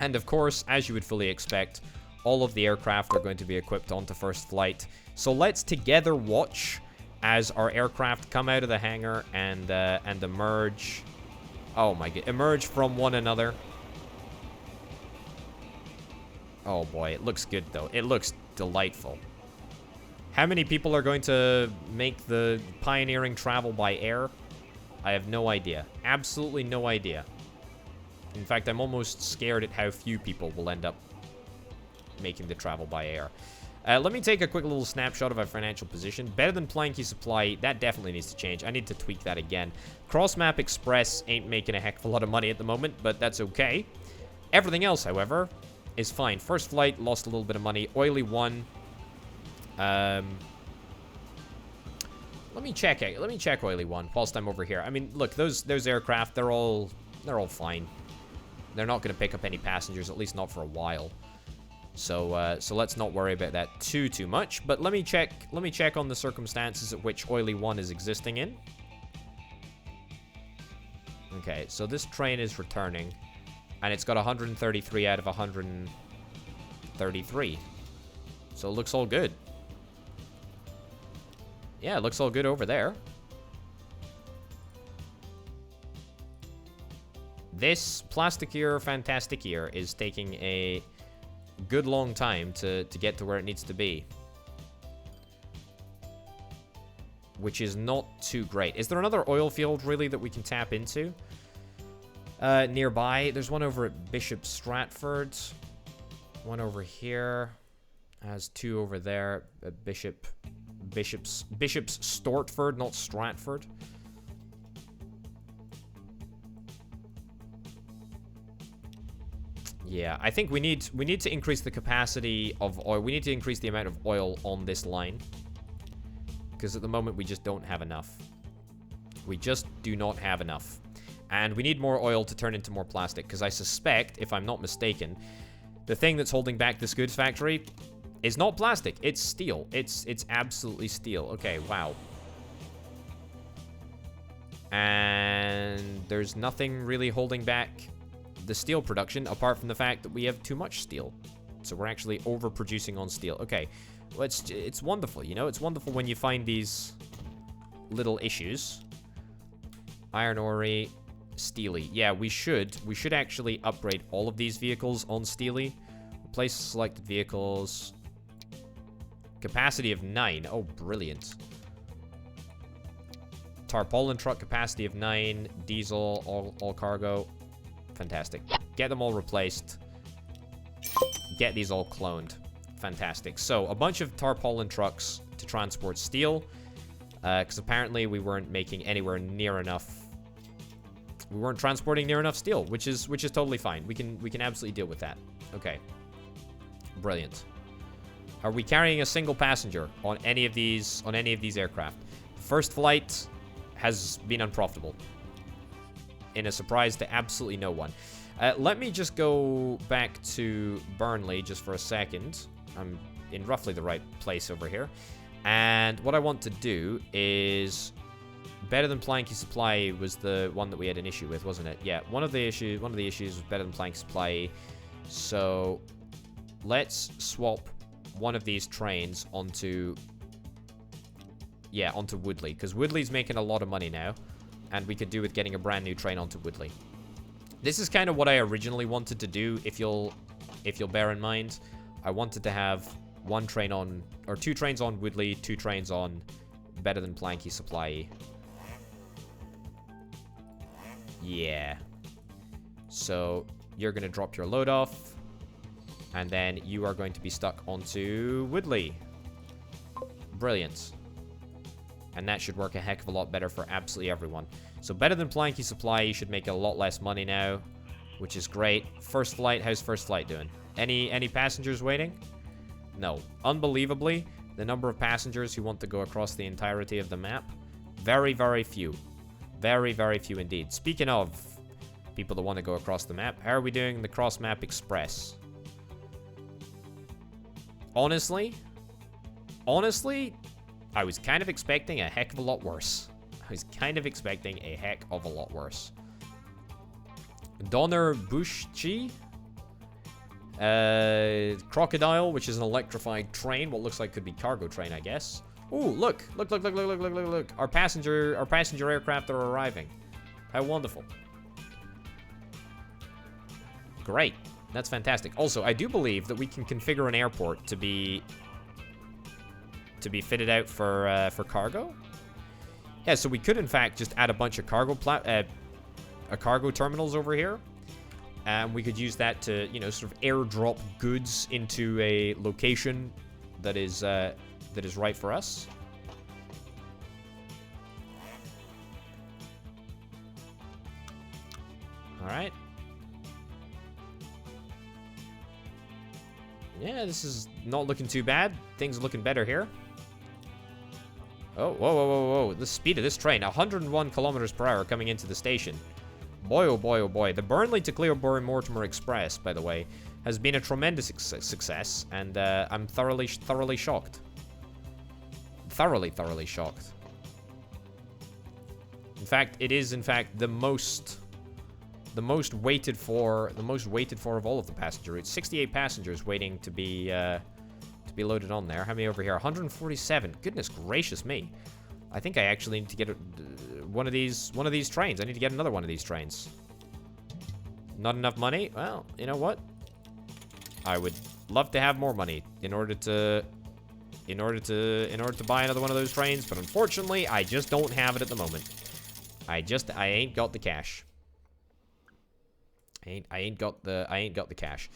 And of course, as you would fully expect, all of the aircraft are going to be equipped onto First Flight. So let's together watch as our aircraft come out of the hangar and emerge. Oh my god, emerge from one another. Oh boy, it looks good though. It looks delightful. How many people are going to make the pioneering travel by air? I have no idea. Absolutely no idea. In fact, I'm almost scared at how few people will end up making the travel by air. Let me take a quick little snapshot of our financial position. Better than Planky Supply. That definitely needs to change. I need to tweak that again. Cross-Map Express ain't making a heck of a lot of money at the moment, but that's okay. Everything else, however, is fine. First Flight lost a little bit of money. Oily 1. Let me check Oily 1 whilst I'm over here. I mean, look, those aircraft, they're all fine. They're not going to pick up any passengers, at least not for a while. So let's not worry about that too much. But let me check on the circumstances at which Oily 1 is existing in. Okay, so this train is returning, and it's got 133 out of 133. So it looks all good. Yeah, it looks all good over there. This plasticier fantasticier is taking a good long time to get to where it needs to be. Which is not too great. Is there another oil field, really, that we can tap into? Nearby, there's one over at Bishop Stratford. One over here. Has two over there at Bishop's Stortford, not Stratford. Yeah, I think we need to increase the capacity of oil. We need to increase the amount of oil on this line. Because at the moment, we just don't have enough. We just do not have enough. And we need more oil to turn into more plastic. Because I suspect, if I'm not mistaken, the thing that's holding back this goods factory is not plastic. It's steel. It's absolutely steel. Okay, wow. And there's nothing really holding back the steel production apart from the fact that we have too much steel. So we're actually overproducing on steel. Okay. Well, it's wonderful, you know? It's wonderful when you find these little issues. Iron ore, steely. Yeah, we should actually upgrade all of these vehicles on steely. Replace selected vehicles. Capacity of 9. Oh, brilliant. Tarpaulin truck capacity of 9. Diesel, all cargo. Fantastic. Get them all replaced. Get these all cloned. Fantastic. So, a bunch of tarpaulin trucks to transport steel. Because apparently we weren't making anywhere near enough. We weren't transporting near enough steel, which is totally fine. We can absolutely deal with that. Okay. Brilliant. Are we carrying a single passenger on any of these aircraft? First flight has been unprofitable. In a surprise to absolutely no one. Let me just go back to Burnley just for a second. I'm in roughly the right place over here. And what I want to do is... Better than Planky Supply was the one that we had an issue with, wasn't it? Yeah, one of the issues was better than Planky Supply. So, let's swap one of these trains onto... Yeah, onto Woodley. Because Woodley's making a lot of money now. And we could do with getting a brand new train onto Woodley. This is kind of what I originally wanted to do, if you'll bear in mind. I wanted to have one train on, or 2 trains on Woodley, 2 trains on Better Than Planky Supply. Yeah. So, you're going to drop your load off. And then you are going to be stuck onto Woodley. Brilliant. And that should work a heck of a lot better for absolutely everyone. So Better Than Planky Supply, you should make a lot less money now, which is great. First flight, how's first flight doing? Any passengers waiting? No. Unbelievably, the number of passengers who want to go across the entirety of the map, very, very few. Very, very few indeed. Speaking of people that want to go across the map, how are we doing the cross-map express? Honestly, I was kind of expecting a heck of a lot worse. Donner Bushchi. Crocodile, which is an electrified train. What looks like could be cargo train, I guess. Ooh, look. Our passenger aircraft are arriving. How wonderful. Great. That's fantastic. Also, I do believe that we can configure an airport to be fitted out for cargo. Yeah, so we could in fact just add a bunch of cargo terminals over here, and we could use that to, you know, sort of airdrop goods into a location that is right for us. All right. Yeah, this is not looking too bad. Things are looking better here. Oh, whoa. The speed of this train, 101 kilometers per hour coming into the station. Boy, oh boy, oh boy. The Burnley to Clearburn Mortimer Express, by the way, has been a tremendous success, and I'm thoroughly shocked. Thoroughly shocked. In fact, it is, the most waited for of all of the passenger routes. 68 passengers waiting to be loaded on there. How many over here? 147. Goodness gracious me. I think I actually need to get one of these trains. I need to get another one of these trains. Not enough money? Well, you know what? I would love to have more money in order to buy another one of those trains, but unfortunately, I just don't have it at the moment. I ain't got the cash. I ain't got the cash.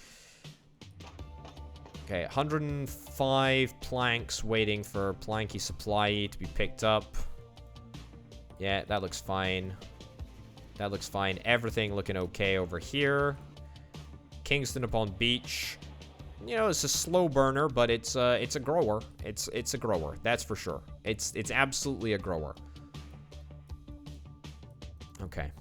Okay, 105 planks waiting for Planky Supply to be picked up. Yeah, that looks fine. That looks fine. Everything looking okay over here. Kingston upon Beach. You know, it's a slow burner, but it's a grower. It's a grower, that's for sure. It's absolutely a grower. Okay.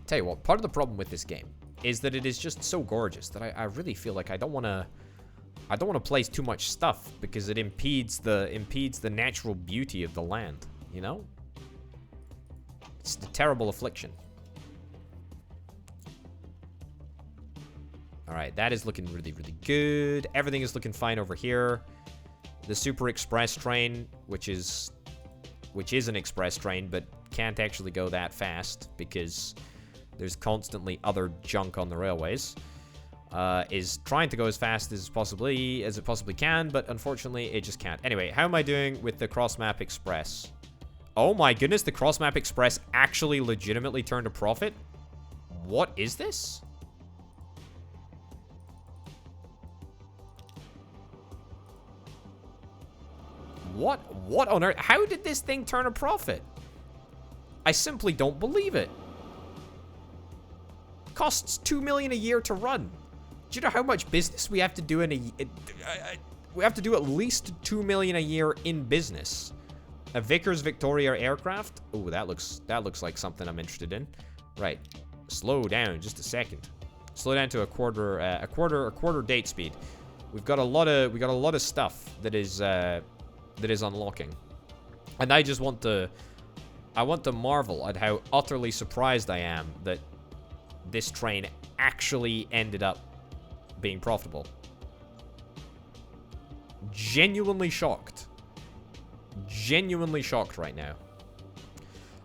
Tell you what, part of the problem with this game is that it is just so gorgeous that I really feel like I don't want to place too much stuff because it impedes the natural beauty of the land, you know? It's a terrible affliction. Alright, that is looking really, really good. Everything is looking fine over here. The Super Express train, which is an express train, but can't actually go that fast because there's constantly other junk on the railways, is trying to go as fast as it possibly can, but unfortunately it just can't. Anyway, how am I doing with the Cross Map Express? Oh my goodness, the Cross Map Express actually legitimately turned a profit? What is this? What on earth? How did this thing turn a profit? I simply don't believe it. Costs $2 million a year to run. Do you know how much business we have to do we have to do at least $2 million a year in business. A Vickers Victoria aircraft? Oh, that looks like something I'm interested in. Right. Slow down just a second. Slow down to a quarter date speed. We got a lot of stuff that is unlocking. And I just want to marvel at how utterly surprised I am that this train actually ended up being profitable. Genuinely shocked. Genuinely shocked right now.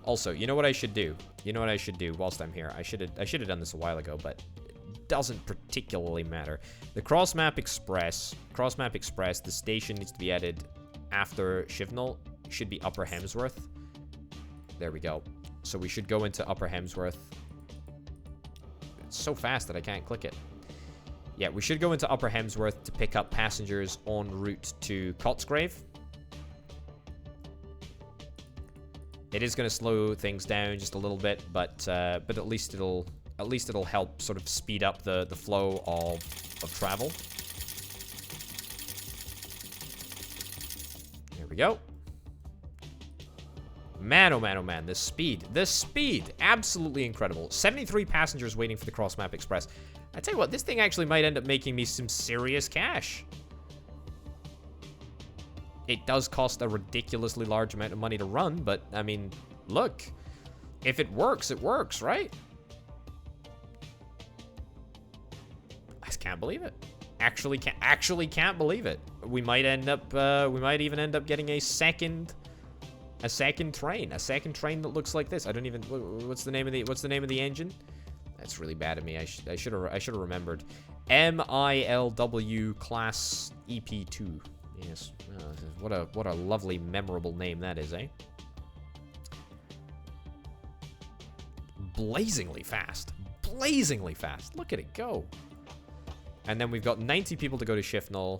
Also, you know what I should do? You know what I should do whilst I'm here? I should have done this a while ago, but it doesn't particularly matter. The Cross Map Express, the station needs to be added after Shivnal. Should be Upper Hemsworth. There we go. So we should go into Upper Hemsworth. It's so fast that I can't click it. Yeah, we should go into Upper Hemsworth to pick up passengers en route to Cotsgrave. It is going to slow things down just a little bit, but at least it'll help sort of speed up the flow of travel. There we go. Man, oh man, oh man, the speed, absolutely incredible. 73 passengers waiting for the Cross Map Express. I tell you what, this thing actually might end up making me some serious cash. It does cost a ridiculously large amount of money to run, but I mean, look, if it works, right? I just can't believe it. Actually can't believe it. We might even end up getting a second train that looks like this. I don't even, what's the name of the engine? That's really bad of me. I should have remembered. MILW Class EP2. Yes. What a lovely, memorable name that is, eh? Blazingly fast. Blazingly fast. Look at it go. And then we've got 90 people to go to Shifnal.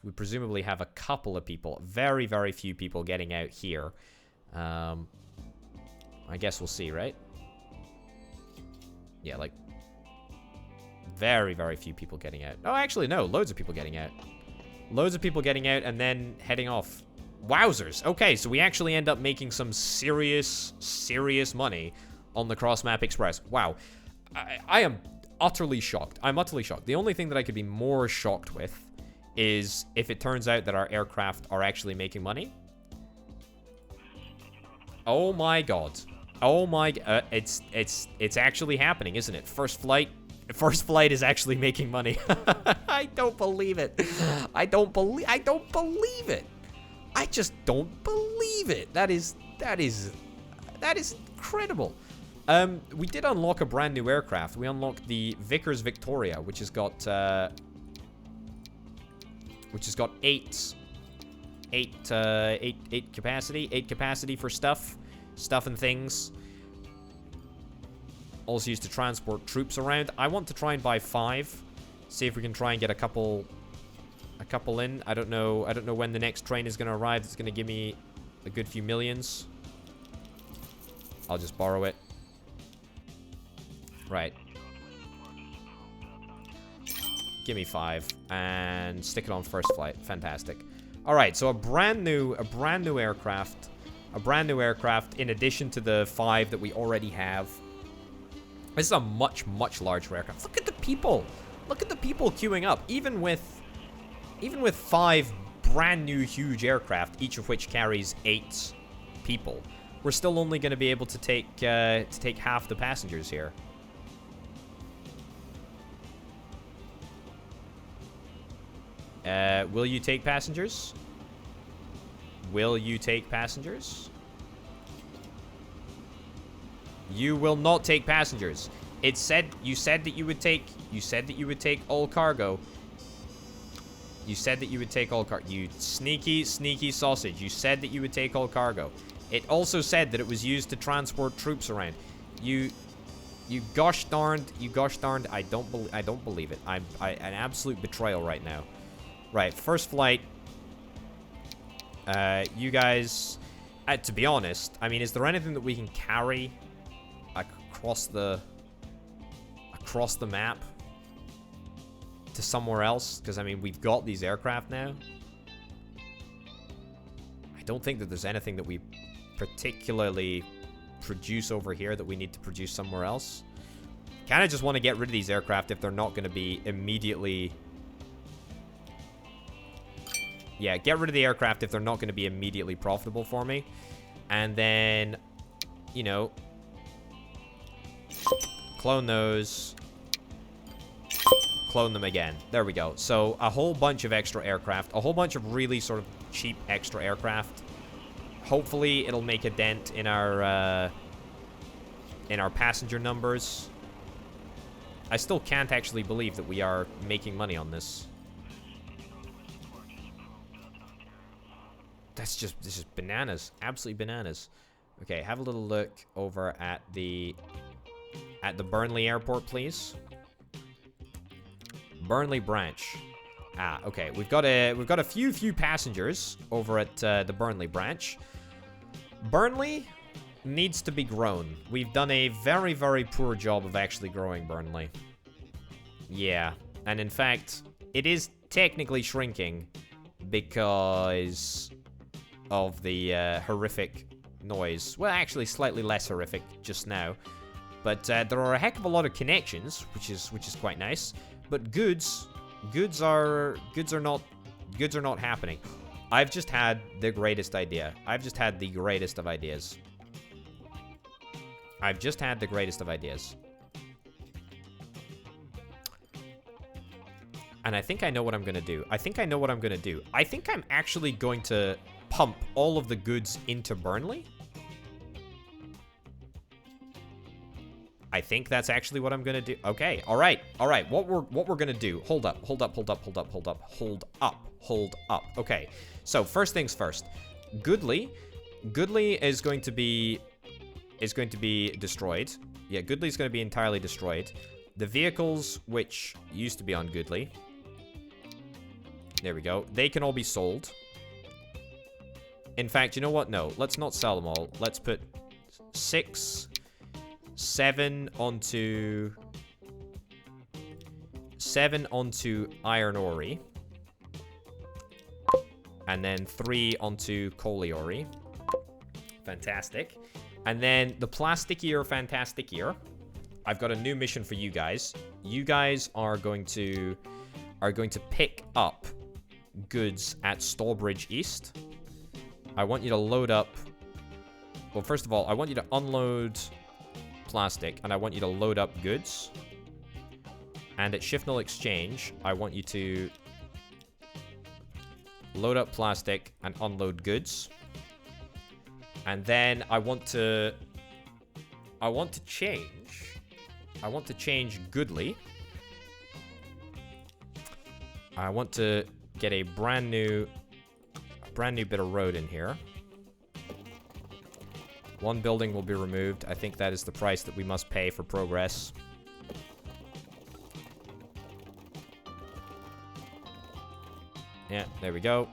We presumably have a couple of people, very, very few people getting out here. I guess we'll see, right? Yeah, like, very, very few people getting out. Oh, actually, no, loads of people getting out. Loads of people getting out and then heading off. Wowzers. Okay, so we actually end up making some serious, serious money on the Cross Map Express. Wow. I am utterly shocked. I'm utterly shocked. The only thing that I could be more shocked with is if it turns out that our aircraft are actually making money. Oh my god. Oh my, it's actually happening, isn't it? First flight is actually making money. I don't believe it. I don't believe it. I just don't believe it. That is incredible. We did unlock a brand new aircraft. We unlocked the Vickers Victoria, which has got eight capacity for stuff and things. Also used to transport troops around. I want to try and buy 5. See if we can try and get a couple in. I don't know when the next train is going to arrive. It's going to give me a good few millions. I'll just borrow it. Right. Give me 5 and stick it on first flight. Fantastic. All right, so a brand new aircraft. A brand new aircraft in addition to the 5 that we already have. This is a much larger aircraft. Look at the people. Look at the people queuing up. Even with 5 brand new huge aircraft, each of which carries 8 people, we're still only going to be able to take half the passengers here. Will you take passengers? Will you take passengers? You will not take passengers. You said that you would take all cargo. You said that you would take all cargo. You sneaky sausage. You said that you would take all cargo. It also said that it was used to transport troops around. You gosh darned. I don't believe it. I'm an absolute betrayal right now. Right, first flight. You guys, to be honest, I mean, is there anything that we can carry across the map to somewhere else? Because I mean, we've got these aircraft now. I don't think that there's anything that we particularly produce over here that we need to produce somewhere else. Kind of just want to get rid of these aircraft if they're not going to be immediately... Yeah, get rid of the aircraft if they're not going to be immediately profitable for me. And then, you know, clone those. Clone them again. There we go. So a whole bunch of extra aircraft. A whole bunch of really sort of cheap extra aircraft. Hopefully it'll make a dent in our passenger numbers. I still can't actually believe that we are making money on this. This is bananas. Absolutely bananas. Okay, have a little look over at the Burnley airport, please. Burnley branch. Ah, okay. We've got a few passengers over at the Burnley branch. Burnley needs to be grown. We've done a very poor job of actually growing Burnley. Yeah, and in fact, it is technically shrinking because of the horrific noise. Well, actually slightly less horrific just now. But there are a heck of a lot of connections, which is quite nice. But goods are not happening. I've just had the greatest idea. I've just had the greatest of ideas. And I think I know what I'm gonna do. I think I'm actually going to pump all of the goods into Burnley. I think that's actually what I'm gonna do. Okay, all right. What we're gonna do? Hold up. Okay, so first things first. Goodley is going to be destroyed. Yeah, Goodley's going to be entirely destroyed. The vehicles which used to be on Goodley, there we go. They can all be sold. In fact, you know what? No, let's not sell them all. Let's put 7 onto Iron Ore. And then 3 onto Colliery. Fantastic. And then the Plasticier Fantasticier. I've got a new mission for you guys. You guys are going to pick up goods at Stallbridge East. I want you to load up... Well, first of all, I want you to unload plastic, and I want you to load up goods. And at Shifnal Exchange, I want you to load up plastic and unload goods. And then I want to I want to change. I want to change Goodly. I want to get a brand new bit of road in here. One building will be removed. I think that is the price that we must pay for progress. Yeah, there we go.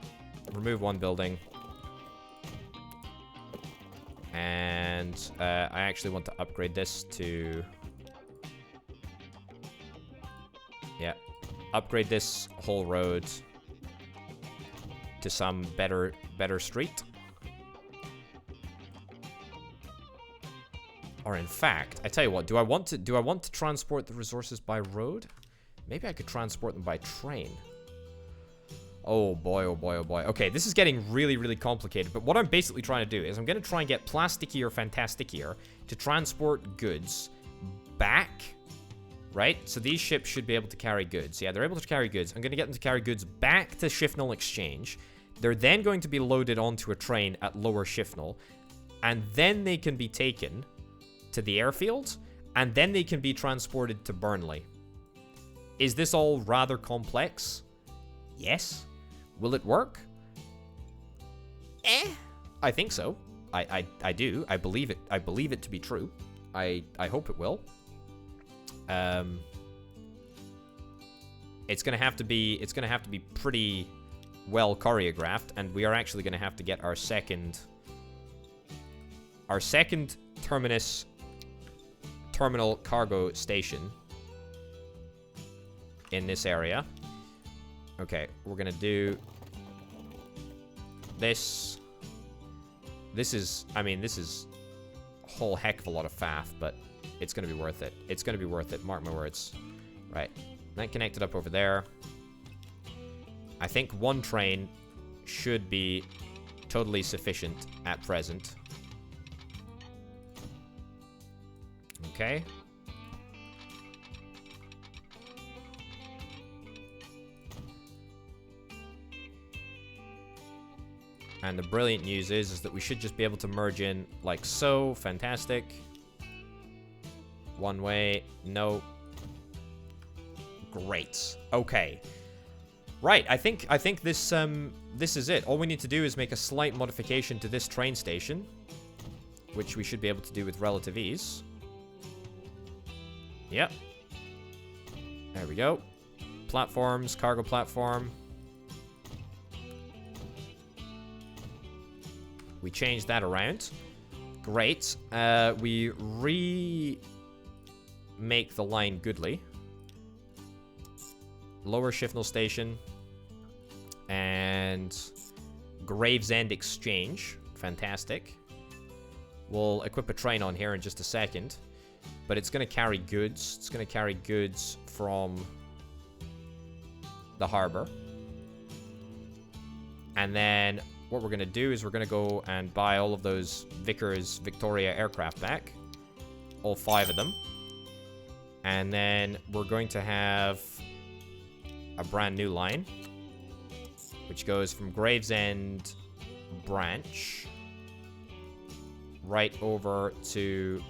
Remove one building. And I actually want to upgrade this to... Yeah. Upgrade this whole road to some better street. Or in fact, I tell you what, do I want to transport the resources by road? Maybe I could transport them by train. Oh boy, oh boy, oh boy. Okay, this is getting really, really complicated. But what I'm basically trying to do is I'm going to try and get Plasticier Fantasticier to transport goods back, right? So these ships should be able to carry goods. Yeah, they're able to carry goods. I'm going to get them to carry goods back to Shifnal Exchange. They're then going to be loaded onto a train at Lower Shifnal. And then they can be taken to the airfield. And then they can be transported to Burnley. Is this all rather complex? Yes. Will it work? I think so. I do. I believe it. I believe it to be true. I hope it will. It's gonna have to be pretty well choreographed, and we are actually gonna have to get our second terminal cargo station in this area. Okay, we're gonna do this. This is a whole heck of a lot of faff, but it's gonna be worth it. It's gonna be worth it, mark my words. Right, that connected up over there. I think one train should be totally sufficient at present. Okay. And the brilliant news is that we should just be able to merge in like so. Fantastic. One way. No. Great. Okay. Right. I think this is it. All we need to do is make a slight modification to this train station, which we should be able to do with relative ease. Yep. There we go. Platforms, cargo platform. We changed that around. Great. We remake the line Goodly. Lower Shifnal Station. And Gravesend Exchange. Fantastic. We'll equip a train on here in just a second. But it's going to carry goods. It's going to carry goods from the harbor. And then what we're going to do is we're going to go and buy all of those Vickers Victoria aircraft back. All 5 of them. And then we're going to have a brand new line, which goes from Gravesend branch right over to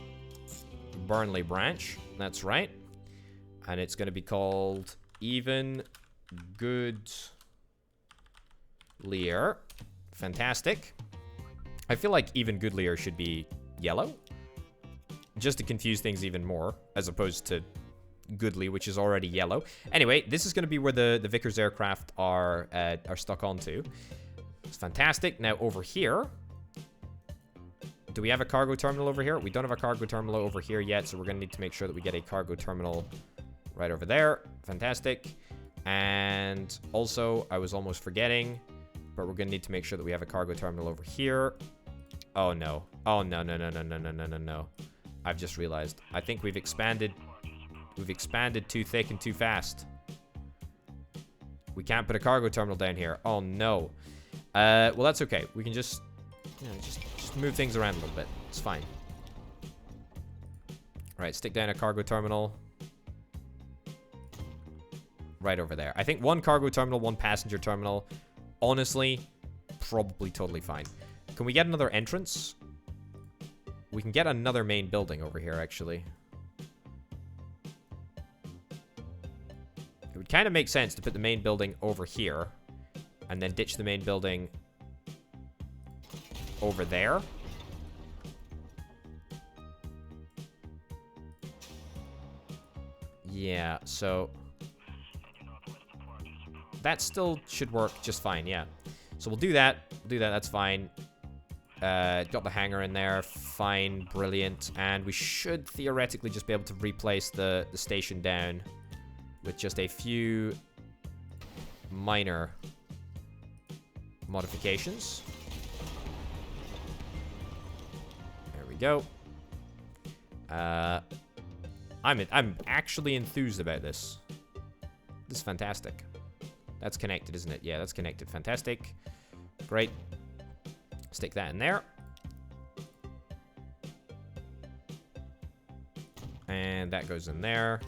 Burnley branch. That's right. And it's going to be called Even Good Lear. Fantastic. I feel like Even Goodlier should be yellow, just to confuse things even more, as opposed to Goodly, which is already yellow. Anyway, this is going to be where the Vickers aircraft are stuck onto. It's fantastic. Now over here, do we have a cargo terminal over here? We don't have a cargo terminal over here yet, so we're going to need to make sure that we get a cargo terminal right over there. Fantastic. And also, I was almost forgetting, but we're going to need to make sure that we have a cargo terminal over here. Oh, no. Oh, no, no, no, no, no, no, no, no, no. I've just realized. I think we've expanded. We've expanded too thick and too fast. We can't put a cargo terminal down here. Oh, no. Well, that's okay. We can just, you know, just move things around a little bit. It's fine. Right, stick down a cargo terminal. Right over there. I think one cargo terminal, one passenger terminal. Honestly, probably totally fine. Can we get another entrance? We can get another main building over here, actually. It would kind of make sense to put the main building over here. And then ditch the main building over there. Yeah, so... that still should work just fine, yeah. So we'll do that. That's fine. Got the hangar in there. Fine, brilliant. And we should theoretically just be able to replace the station down with just a few minor modifications. There we go. I'm actually enthused about this. This is fantastic. That's connected, isn't it? Yeah, that's connected. Fantastic. Great. Stick that in there. And that goes in there.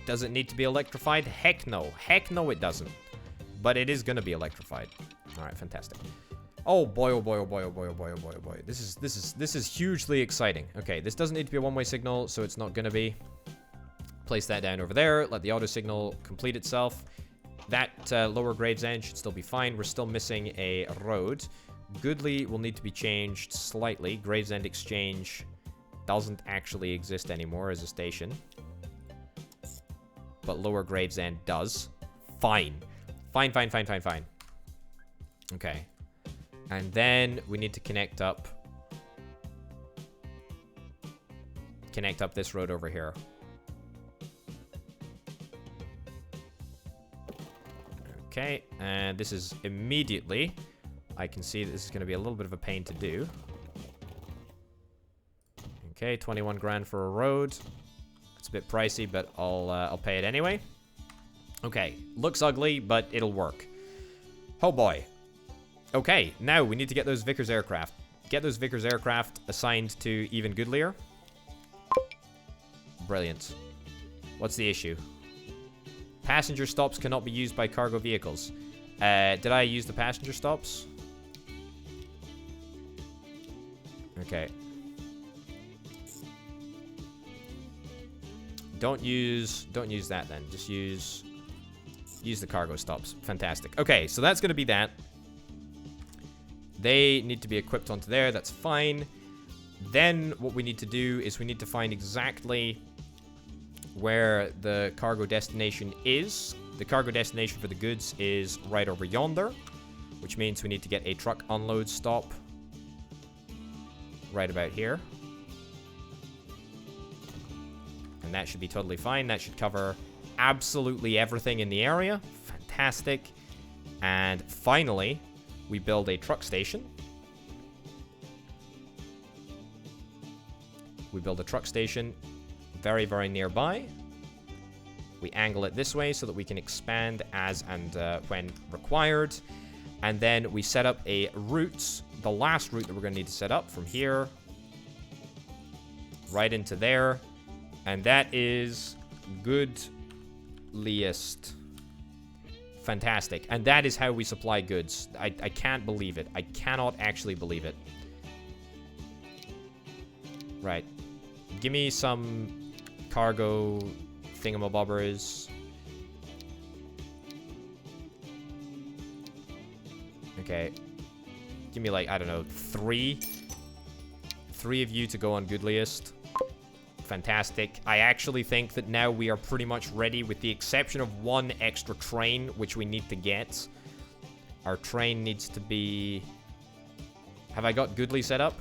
Does it need to be electrified? Heck no. Heck no, it doesn't. But it is going to be electrified. All right, fantastic. Oh boy, oh boy, oh boy, oh boy, oh boy, oh boy, oh boy. This is hugely exciting. Okay, this doesn't need to be a one-way signal, so it's not going to be. Place that down over there. Let the auto signal complete itself. That lower Gravesend should still be fine. We're still missing a road. Goodley will need to be changed slightly. Gravesend Exchange doesn't actually exist anymore as a station. But lower Gravesend does. Fine. Fine, fine, fine, fine, fine. Okay. And then we need to connect up this road over here. Okay, and this is immediately, I can see that this is going to be a little bit of a pain to do. Okay, 21 grand for a road. It's a bit pricey, but I'll pay it anyway. Okay, looks ugly, but it'll work. Oh boy. Okay, now we need to get those Vickers aircraft. Get those Vickers aircraft assigned to even goodlier. Brilliant. What's the issue? Passenger stops cannot be used by cargo vehicles. Did I use the passenger stops? Okay. Don't use that then. Just use the cargo stops. Fantastic. Okay, so that's going to be that. They need to be equipped onto there. That's fine. Then what we need to do is we need to find exactly where the cargo destination is. The cargo destination for the goods is right over yonder, which means we need to get a truck unload stop right about here. And that should be totally fine. That should cover absolutely everything in the area. Fantastic. And finally, we build a truck station. We build a truck station very, very nearby. We angle it this way so that we can expand as and when required. And then we set up a route, the last route that we're going to need to set up from here right into there. And that is goodliest. Fantastic. And that is how we supply goods. I can't believe it. I cannot actually believe it. Right. Give me some cargo thingamabobbers. Okay. Give me like, I don't know, three of you to go on goodliest. Fantastic. I actually think that now we are pretty much ready with the exception of one extra train, which we need to get. Our train needs to be... Have I got Goodly set up?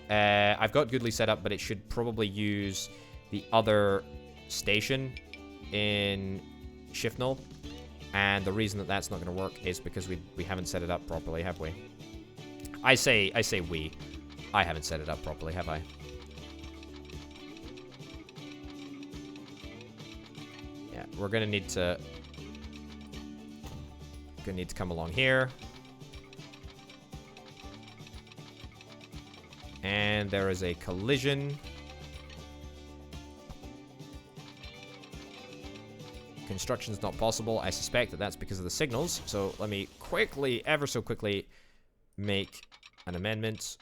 I've got Goodly set up, but it should probably use the other station in Shifnal. And the reason that that's not going to work is because we haven't set it up properly, have we? I say we. I haven't set it up properly, have I? Yeah, we're going to need to... come along here. And there is a collision Construction's not possible. I suspect that that's because of the signals. So let me quickly, ever so quickly, make an amendment.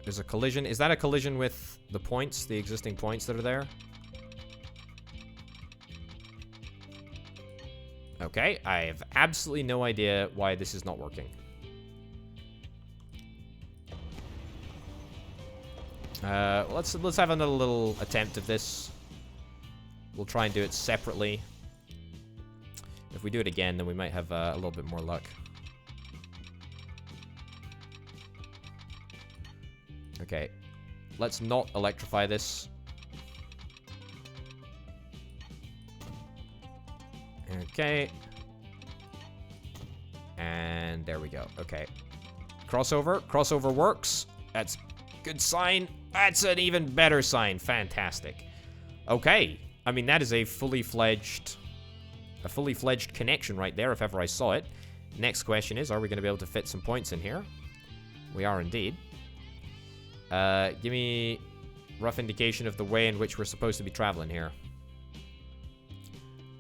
There's a collision. Is that a collision with the points, the existing points that are there? Okay, I have absolutely no idea why this is not working. Let's have another little attempt of this. We'll try and do it separately. If we do it again, then we might have a little bit more luck. Okay, let's not electrify this. Okay. And there we go. Okay. Crossover. Crossover works. That's good sign. That's an even better sign. Fantastic. Okay. I mean, that is a fully fledged connection right there, if ever I saw it. Next question is, are we going to be able to fit some points in here? We are indeed. Give me rough indication of the way in which we're supposed to be traveling here.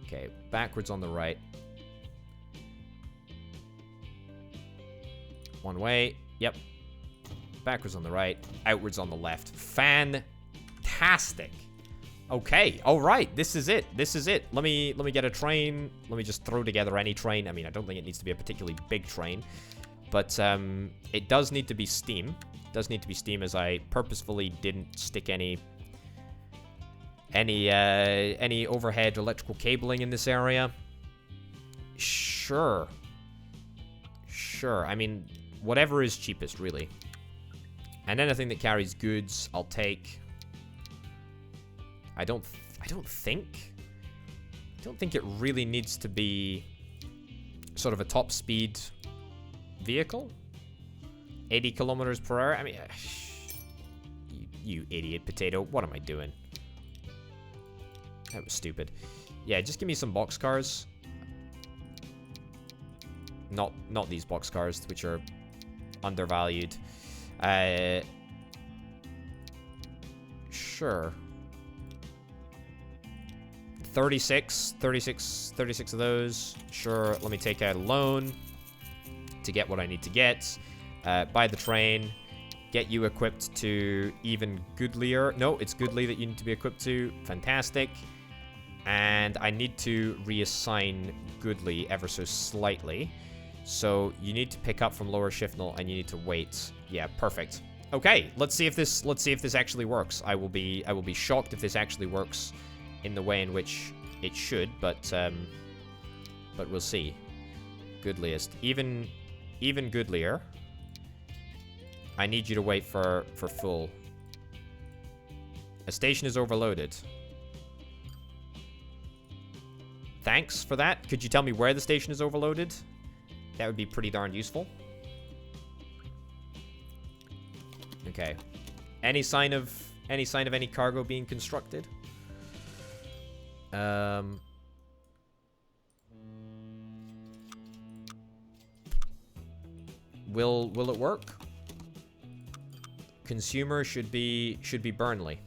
Okay, backwards on the right. One way. Yep. Backwards on the right. Outwards on the left. Fantastic. Okay. All right. This is it. This is it. Let me get a train. Let me just throw together any train. I mean, I don't think it needs to be a particularly big train, but it does need to be steam. It does need to be steam, as I purposefully didn't stick any overhead electrical cabling in this area. Sure. I mean, whatever is cheapest, really. And anything that carries goods, I'll take. I don't think it really needs to be sort of a top speed vehicle. 80 kilometers per hour. I mean, you idiot potato. What am I doing? That was stupid. Yeah, just give me some boxcars. Not these boxcars, which are undervalued. Sure. 36 of those. Sure, let me take out a loan to get what I need to get. Buy the train. Get you equipped to even goodlier. No, it's goodly that you need to be equipped to. Fantastic. And I need to reassign goodly ever so slightly. So you need to pick up from lower shift null, and you need to wait. Yeah, perfect. Okay, let's see if this actually works. I will be shocked if this actually works in the way in which it should, but we'll see. Goodliest, even goodlier. I need you to wait for full. A station is overloaded. Thanks for that. Could you tell me where the station is overloaded? That would be pretty darn useful. Okay. Any sign of any cargo being constructed? Will it work? Consumer should be Burnley.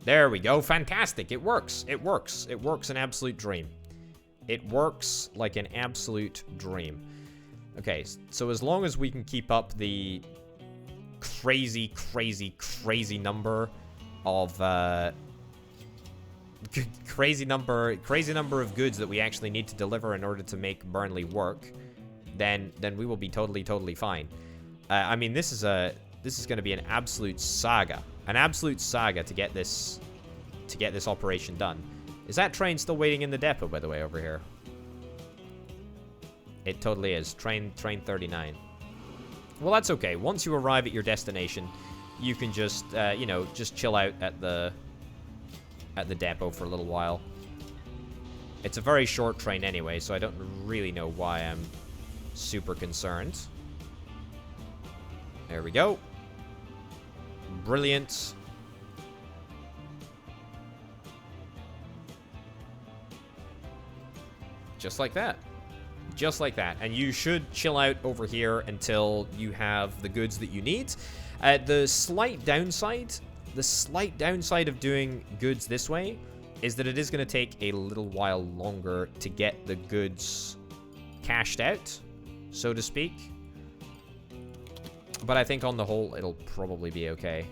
There we go. Fantastic. It works. It works. It works an absolute dream. It works like an absolute dream. Okay, so as long as we can keep up the crazy number of crazy number of goods that we actually need to deliver in order to make Burnley work, then we will be totally fine. I mean, this is going to be an absolute saga to get this operation done. Is that train still waiting in the depot, by the way, over here? It totally is. Train 39. Well, that's okay. Once you arrive at your destination, you can just, just chill out at the depot for a little while. It's a very short train anyway, so I don't really know why I'm super concerned. There we go. Brilliant. Just like that. Just like that. And you should chill out over here until you have the goods that you need. The slight downside of doing goods this way is that it is going to take a little while longer to get the goods cashed out, so to speak. But I think on the whole, it'll probably be okay.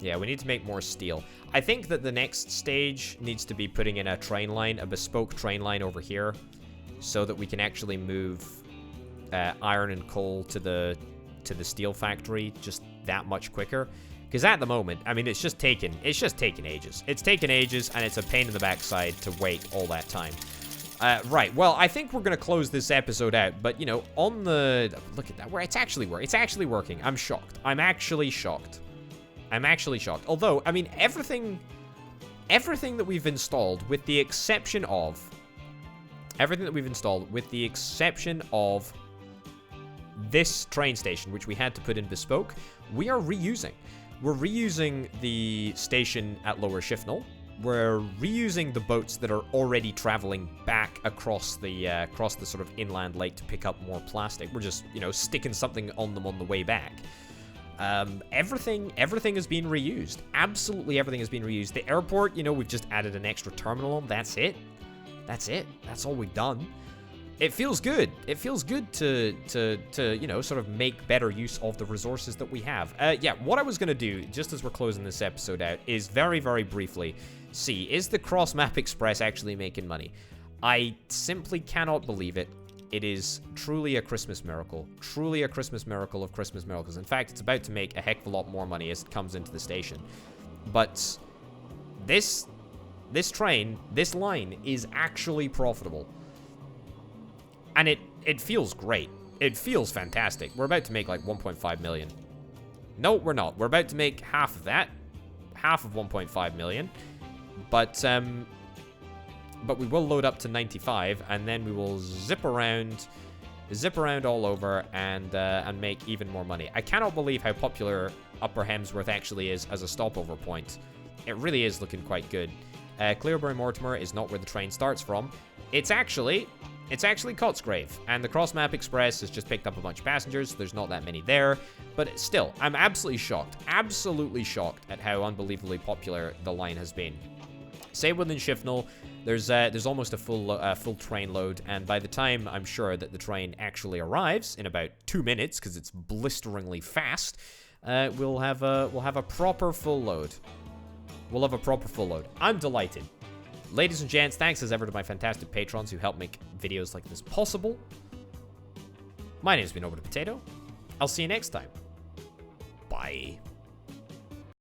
Yeah, we need to make more steel. I think that the next stage needs to be putting in a train line, a bespoke train line over here, so that we can actually move iron and coal to the steel factory just that much quicker. Because at the moment, I mean, it's just taken ages. It's taken ages, and it's a pain in the backside to wait all that time. Right, well, I think we're going to close this episode out, but, you know, on the... Look at that, where it's actually working. I'm shocked. I'm actually shocked. Although, I mean, everything that we've installed, with the exception of... this train station, which we had to put in bespoke, we are reusing. We're reusing the station at Lower Shifnal. We're reusing the boats that are already traveling back across the sort of inland lake to pick up more plastic. We're just, you know, sticking something on them on the way back. Everything has been reused. Absolutely everything has been reused. The airport, you know, we've just added an extra terminal on. That's it. That's all we've done. It feels good. It feels good to you know, sort of make better use of the resources that we have. Yeah, what I was going to do, just as we're closing this episode out, is very, very briefly see, is the Cross Map Express actually making money? I simply cannot believe it. It is truly a Christmas miracle. Truly a Christmas miracle of Christmas miracles. In fact, it's about to make a heck of a lot more money as it comes into the station. But this train, this line, is actually profitable. And it feels great. It feels fantastic. We're about to make like 1.5 million. No, we're not. We're about to make half of that. Half of 1.5 million. But we will load up to 95, and then we will zip around all over and make even more money. I cannot believe how popular Upper Hemsworth actually is as a stopover point. It really is looking quite good. Clearbury Mortimer is not where the train starts from. It's actually Cotsgrave, and the Cross Map Express has just picked up a bunch of passengers, so there's not that many there. But still, I'm absolutely shocked at how unbelievably popular the line has been. Same within Shifnal, there's almost a full train load, and by the time I'm sure that the train actually arrives in about 2 minutes, because it's blisteringly fast, we'll have a proper full load. I'm delighted. Ladies and gents, thanks as ever to my fantastic patrons who help make videos like this possible. My name's been Over the Potato. I'll see you next time. Bye.